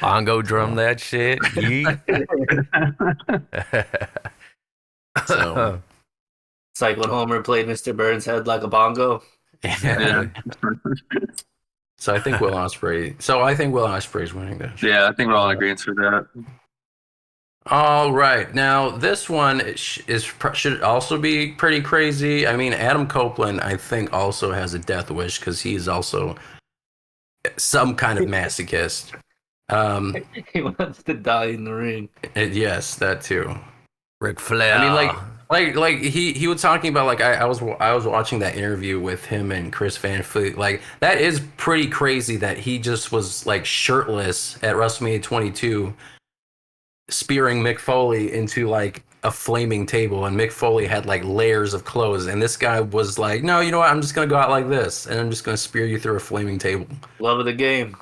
Bongo drum that shit. So it's like when Homer played Mr. Burns' head like a bongo. Yeah. So I think Will Ospreay. So I think Will Ospreay's winning this. Yeah, I think we're all in agreement for that. All right, now this one should also be pretty crazy. I mean, Adam Copeland, I think, also has a death wish because he's also some kind of masochist. He wants to die in the ring. Yes, that too. Ric Flair. I mean, like he was talking about like I was watching that interview with him and Chris Van Vliet. Like that is pretty crazy that he just was like shirtless at WrestleMania 22, spearing Mick Foley into like a flaming table, and Mick Foley had like layers of clothes, and this guy was like, no, you know what? I'm just gonna go out like this, and I'm just gonna spear you through a flaming table. Love of the game.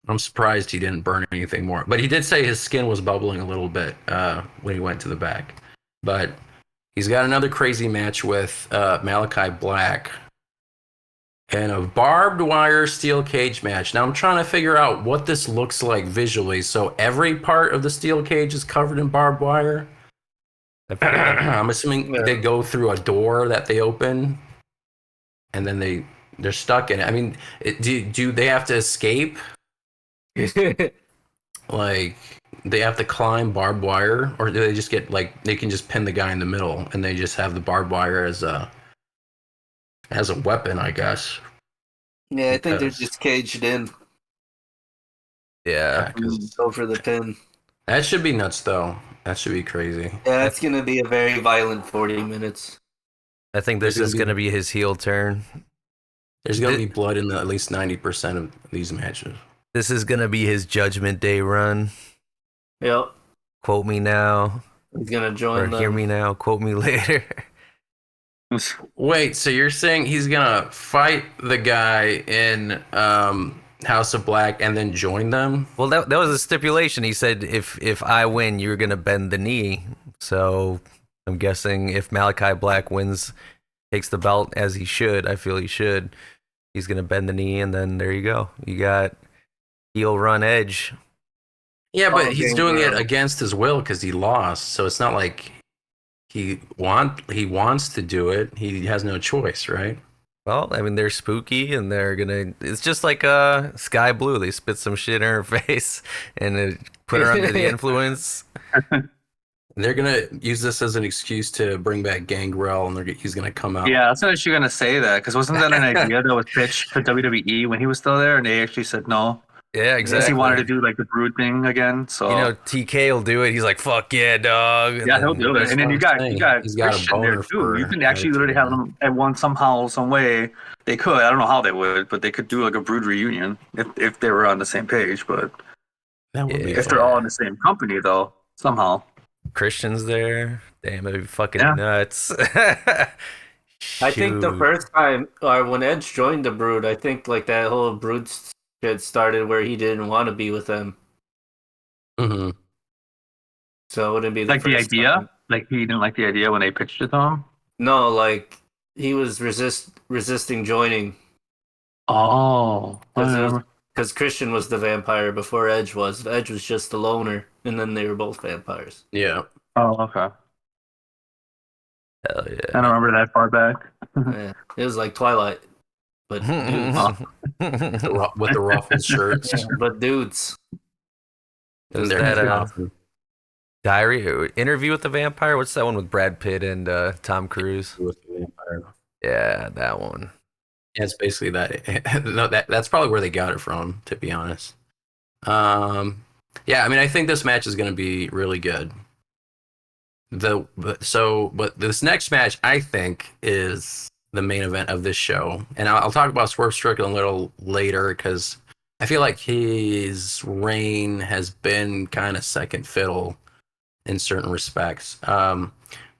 I'm surprised he didn't burn anything more, but he did say his skin was bubbling a little bit when he went to the back. But he's got another crazy match with Malachi Black and a barbed wire steel cage match. Now I'm trying to figure out what this looks like visually. So every part of the steel cage is covered in barbed wire. I'm assuming they go through a door that they open, and then they're stuck in it. I mean, do they have to escape? Like, they have to climb barbed wire, or do they just get like they can just pin the guy in the middle and they just have the barbed wire as a weapon, I guess. Yeah, I think they're just caged in. Yeah, Go for the pin. That should be nuts, though. That should be crazy. Yeah, it's gonna be a very violent 40 minutes. I think this is gonna be his heel turn. There's gonna be blood in at least 90% of these matches. This is gonna be his Judgment Day run. Yep. Quote me now. He's gonna join them. Hear me now. Quote me later. Wait, so you're saying he's gonna fight the guy in House of Black and then join them? Well, that was a stipulation. He said if I win, you're gonna bend the knee. So I'm guessing if Malachi Black wins, takes the belt as he should, I feel he should. He's gonna bend the knee, and then there you go. You got heel run Edge. Yeah, but he's doing it against his will because he lost. So it's not like he wants to do it. He has no choice, right? Well, I mean, they're spooky, and they're gonna. It's just like Sky Blue. They spit some shit in her face and put her under the influence. They're gonna use this as an excuse to bring back Gangrel, and he's gonna come out. Yeah, I was actually gonna say that because wasn't that an idea that was pitched for WWE when he was still there, and they actually said no. Yeah, exactly. Because he wanted to do like the Brood thing again. So TK will do it. He's like, "Fuck yeah, dog." And he'll do it. And then you got Christian there too. You can actually literally have them at one somehow, some way. They could. I don't know how they would, but they could do like a Brood reunion if they were on the same page. But that would be if they're all in the same company, though, somehow. Christian's there. Damn, it'd be fucking nuts. I think the first time, or when Edge joined the Brood, I think like that whole Brood shit started where he didn't want to be with them. Mm-hmm. So it wouldn't be the idea. Time. Like he didn't like the idea when they pitched it to him. No, like he was resisting joining. Oh, because Christian was the vampire before Edge was. Edge was just the loner, and then they were both vampires. Yeah. Oh, okay. Hell yeah. I don't remember that far back. Yeah, it was like Twilight, but dudes. With the ruffled shirts. Yeah, but dudes. Is that Diary Interview with the Vampire? What's that one with Brad Pitt and Tom Cruise? With the vampire. Yeah, that one. Yeah, it's basically that. No, that's probably where they got it from, to be honest. Yeah, I mean, I think this match is going to be really good. But this next match, I think, is the main event of this show, and I'll talk about Swerve Strickland a little later because I feel like his reign has been kind of second fiddle in certain respects.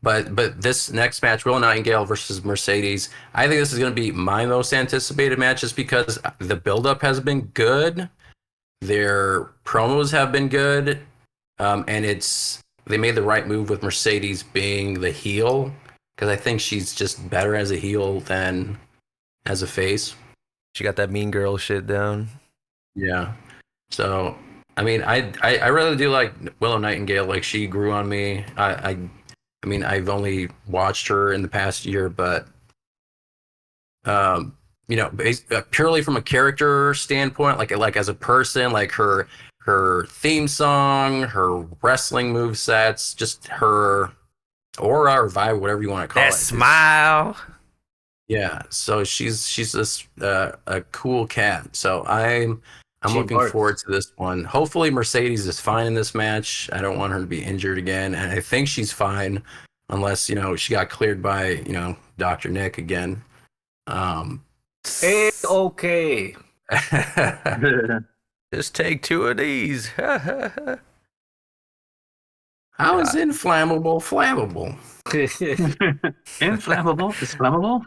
But this next match, Will Nightingale versus Mercedes, I think this is going to be my most anticipated match just because the buildup has been good. Their promos have been good. And they made the right move with Mercedes being the heel because I think she's just better as a heel than as a face. She got that mean girl shit down. Yeah. So, I mean, I really do like Willow Nightingale. Like, she grew on me. I mean, I've only watched her in the past year, but purely from a character standpoint, like as a person, like her theme song, her wrestling move sets, just her aura or vibe, whatever you want to call That it. smile. Yeah, so she's just a cool cat. So I'm She looking barks. forward to this one. Hopefully Mercedes is fine in this match. I don't want her to be injured again, and I think she's fine unless, she got cleared by, Dr. Nick again. Hey, okay. Just take 2 of these. How is inflammable flammable? Inflammable is flammable.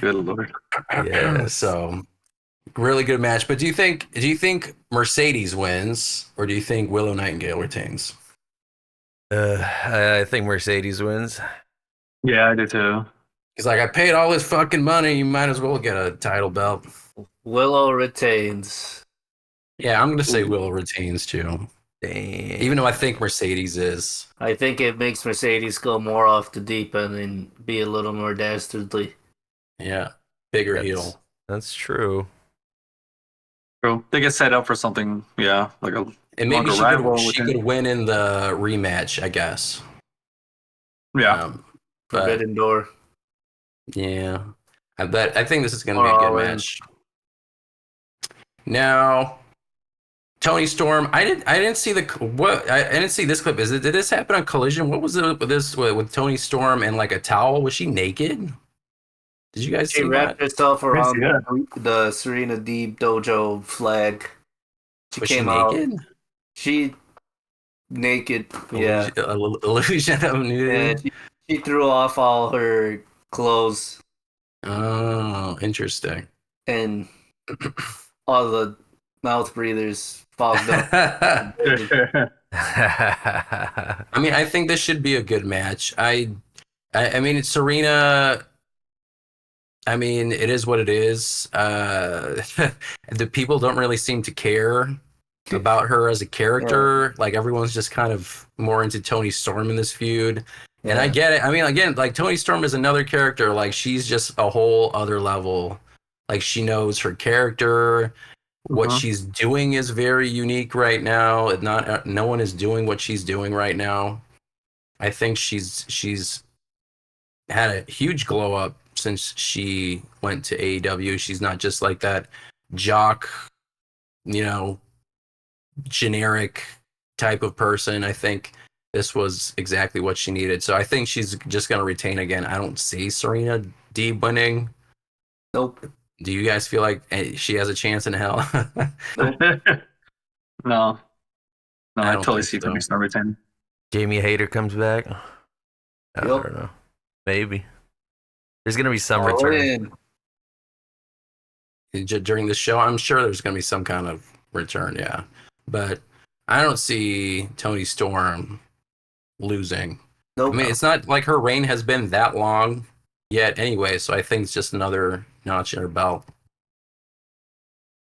Good lord. Yeah, so really good match. But do you think Mercedes wins, or do you think Willow Nightingale retains? I think Mercedes wins. Yeah, I do too. He's like, I paid all this fucking money. You might as well get a title belt. Willow retains. Yeah, I'm gonna say Willow retains too. Damn. Even though I think Mercedes is. I think it makes Mercedes go more off the deep end and be a little more dastardly. Yeah, bigger heel. That's true. True. They get set up for something. Yeah, like a And maybe rival she could win in the rematch, I guess. Yeah. Forbidden Door. Yeah, I think this is gonna be a good match. Now, Tony Storm, I didn't see I didn't see this clip. Did this happen on Collision? What was it with this with Tony Storm and like a towel? Was she naked? Did you guys see She wrapped that? herself around the Serena Deeb dojo flag. She Was came she out. naked? She naked. Yeah. Illusion of nudity. Yeah, she threw off all her clothes Oh, interesting. and all the mouth breathers fogged up. I mean, I think this should be a good match. I mean, it's Serena. I mean, it is what it is. The people don't really seem to care about her as a character. Yeah. Like everyone's just kind of more into Tony Storm in this feud. Yeah. And I get it. I mean, again, like Tony Storm is another character. Like she's just a whole other level. Like she knows her character. What she's doing is very unique right now. No one is doing what she's doing right now. I think she's had a huge glow up since she went to AEW. She's not just like that jock, generic type of person. I think this was exactly what she needed. So I think she's just going to retain again. I don't see Serena Deeb winning. Nope. Do you guys feel like she has a chance in hell? No, I totally see Tony Storm retaining. Jamie Hayter comes back. I don't know. Maybe. There's going to be some return. During the show, I'm sure there's going to be some kind of return, yeah. But I don't see Tony Storm losing. Nope. I mean, it's not like her reign has been that long yet anyway, so I think it's just another notch in her belt.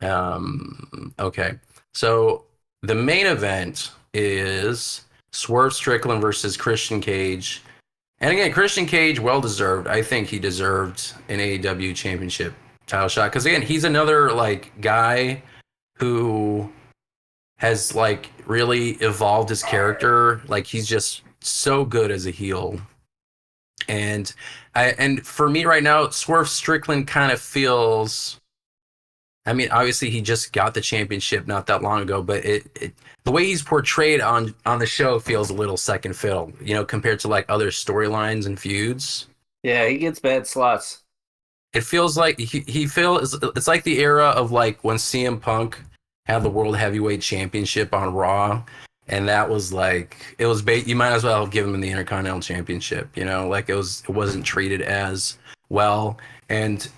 Okay. So the main event is Swerve Strickland versus Christian Cage. And again, Christian Cage, well-deserved. I think he deserved an AEW championship title shot. Because again, he's another guy who has really evolved his character. Like he's just so good as a heel. And for me right now, Swerve Strickland kind of feels, I mean, obviously he just got the championship not that long ago, but the way he's portrayed on the show feels a little second fiddle, compared to other storylines and feuds. Yeah, he gets bad slots. It feels like it's like the era of when CM Punk had the World Heavyweight Championship on Raw. And that was you might as well give him the Intercontinental Championship, it wasn't treated as well. And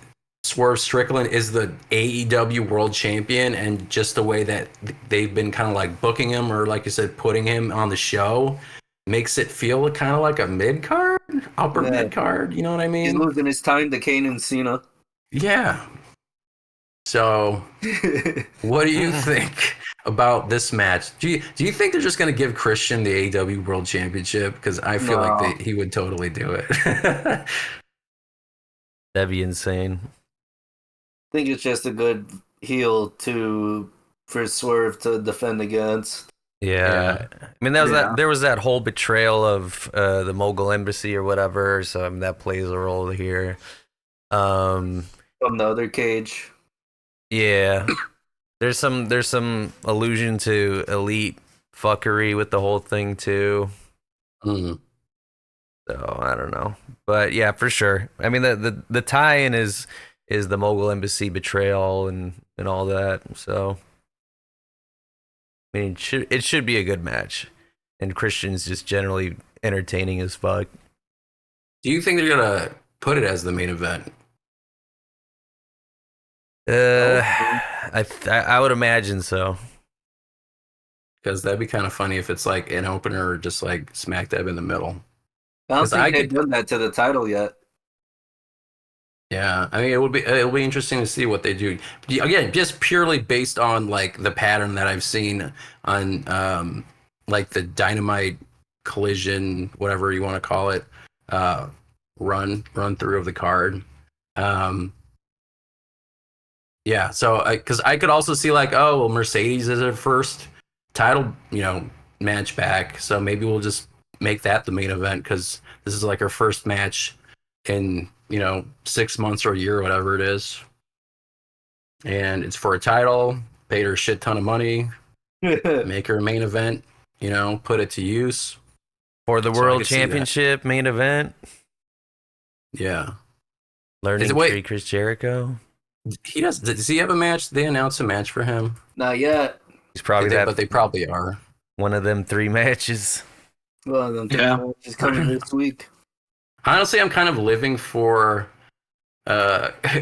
Swerve Strickland is the AEW World Champion, and just the way that they've been kind of booking him, or like you said, putting him on the show, makes it feel kind of like a mid-card, upper mid-card, you know what I mean? He's losing his time to Kane and Cena. Yeah. So, what do you think about this match? Do you think they're just going to give Christian the AEW World Championship? Because I feel like he would totally do it. That'd be insane. I think it's just a good heel for Swerve to defend against. Yeah. I mean, there was that whole betrayal of the Mogul Embassy or whatever, so I mean, that plays a role here. From the other cage. Yeah. There's some allusion to elite fuckery with the whole thing too. Mm. So I don't know, but yeah, for sure. I mean, the tie-in is the Mogul Embassy betrayal and all that. So I mean, it should be a good match, and Christian's just generally entertaining as fuck. Do you think they're gonna put it as the main event? I would imagine so. Because that'd be kind of funny if it's like an opener or just like smack dab in the middle. I don't think they've done that to the title yet. Yeah, I mean it'll be interesting to see what they do. Again, just purely based on like the pattern that I've seen on like the Dynamite Collision, whatever you want to call it, run through of the card. Yeah, so because I could also see like, oh well, Mercedes is her first title, match back, so maybe we'll just make that the main event because this is like her first match in 6 months or a year or whatever it is, and it's for a title. Paid her a shit ton of money, make her a main event, put it to use for the world championship main event. Yeah, learning tree Chris Jericho. Does he have a match? Did they announce a match for him? Not yet. He's probably but they probably are. One of them 3 matches. Well, them 3 matches coming this week. Honestly, I'm kind of living for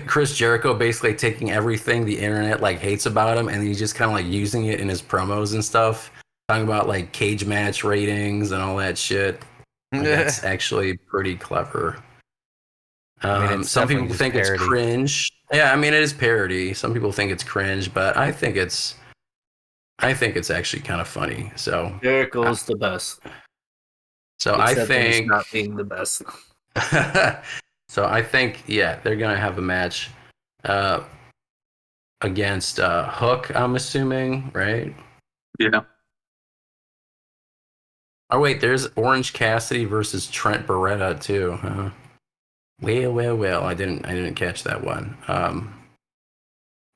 Chris Jericho basically taking everything the internet like hates about him, and he's just kind of like using it in his promos and stuff, talking about like cage match ratings and all that shit. That's actually pretty clever. Some people think it's cringe. Yeah, I mean it is parody. Some people think it's cringe, but I think it's actually kind of funny. So Jericho's the best. So except I think he's not being the best. So I think they're gonna have a match against Hook. I'm assuming, right? Yeah. Oh wait, there's Orange Cassidy versus Trent Beretta too. Huh? Well. I didn't catch that one.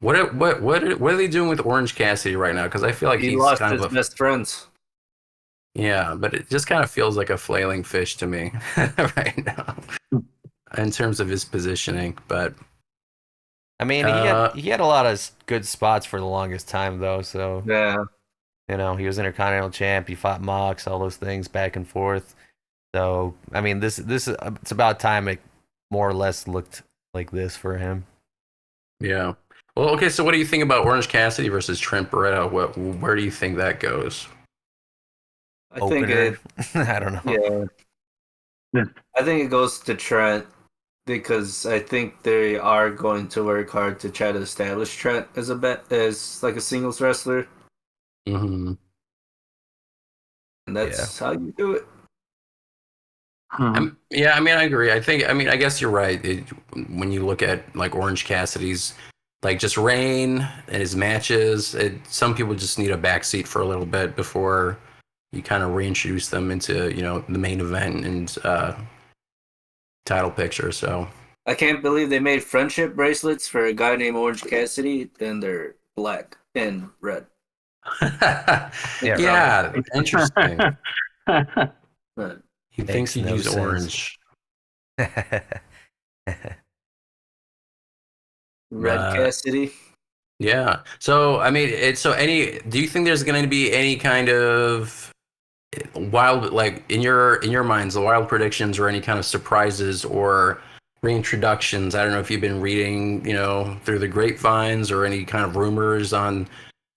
What are they doing with Orange Cassidy right now? Because I feel like he he's lost kind his of best friends. Yeah, but it just kind of feels like a flailing fish to me right now in terms of his positioning. But I mean, he had a lot of good spots for the longest time though. So yeah, he was Intercontinental champ. He fought Mox, all those things back and forth. So I mean, this it's about time it more or less looked like this for him. Yeah. Well, okay. So what do you think about Orange Cassidy versus Trent Beretta? Where do you think that goes? I think I don't know. Yeah. I think it goes to Trent because I think they are going to work hard to try to establish Trent as like a singles wrestler. Mm-hmm. And that's how you do it. I mean, I agree. I guess you're right. When you look at like Orange Cassidy's, like just reign and his matches, some people just need a backseat for a little bit before you kind of reintroduce them into, the main event and title picture. So I can't believe they made friendship bracelets for a guy named Orange Cassidy, and they're black and red. Yeah, interesting. But He thinks he used orange. Red Cassidy. Yeah. So I mean, do you think there's going to be any kind of wild, like in your minds, the wild predictions or any kind of surprises or reintroductions? I don't know if you've been reading, through the grapevines or any kind of rumors on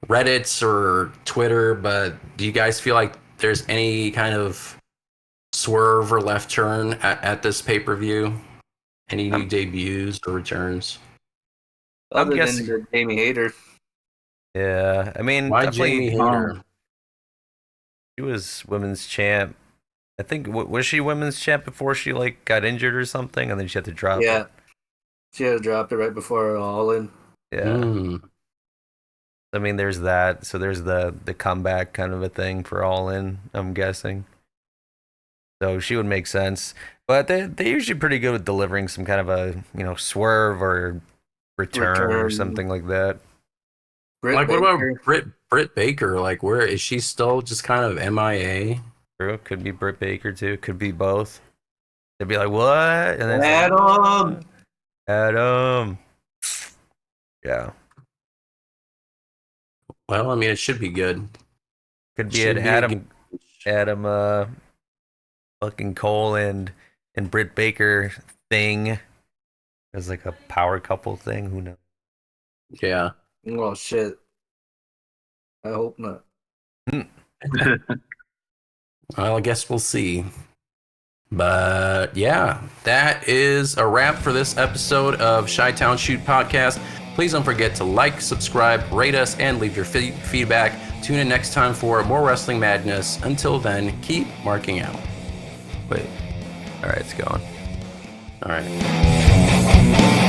Reddits or Twitter, but do you guys feel like there's any kind of swerve or left turn at this pay-per-view? Any new debuts or returns? Other than Jamie Hayter. Yeah, I mean, why Jamie Hayter? She was women's champ. I think was she women's champ before she got injured or something, and then she had to drop. Yeah. She had dropped it right before All In. Yeah. I mean, there's that. So there's the comeback kind of a thing for All In, I'm guessing. So she would make sense. But they're usually pretty good with delivering some kind of a, swerve or return or something like that. What about Britt Baker? Like, where is she still just kind of MIA? True. Could be Britt Baker too. Could be both. They'd be like, what? And then Adam. Yeah. Well, I mean, it should be good. Could be an Adam, fucking Cole and Britt Baker thing. As like a power couple thing. Who knows? Yeah. Oh shit. I hope not. Well, I guess we'll see. But yeah, that is a wrap for this episode of Chi-Town Shoot Podcast. Please don't forget to like, subscribe, rate us, and leave your feedback. Tune in next time for more wrestling madness. Until then, keep marking out. Wait. All right, it's going. All right.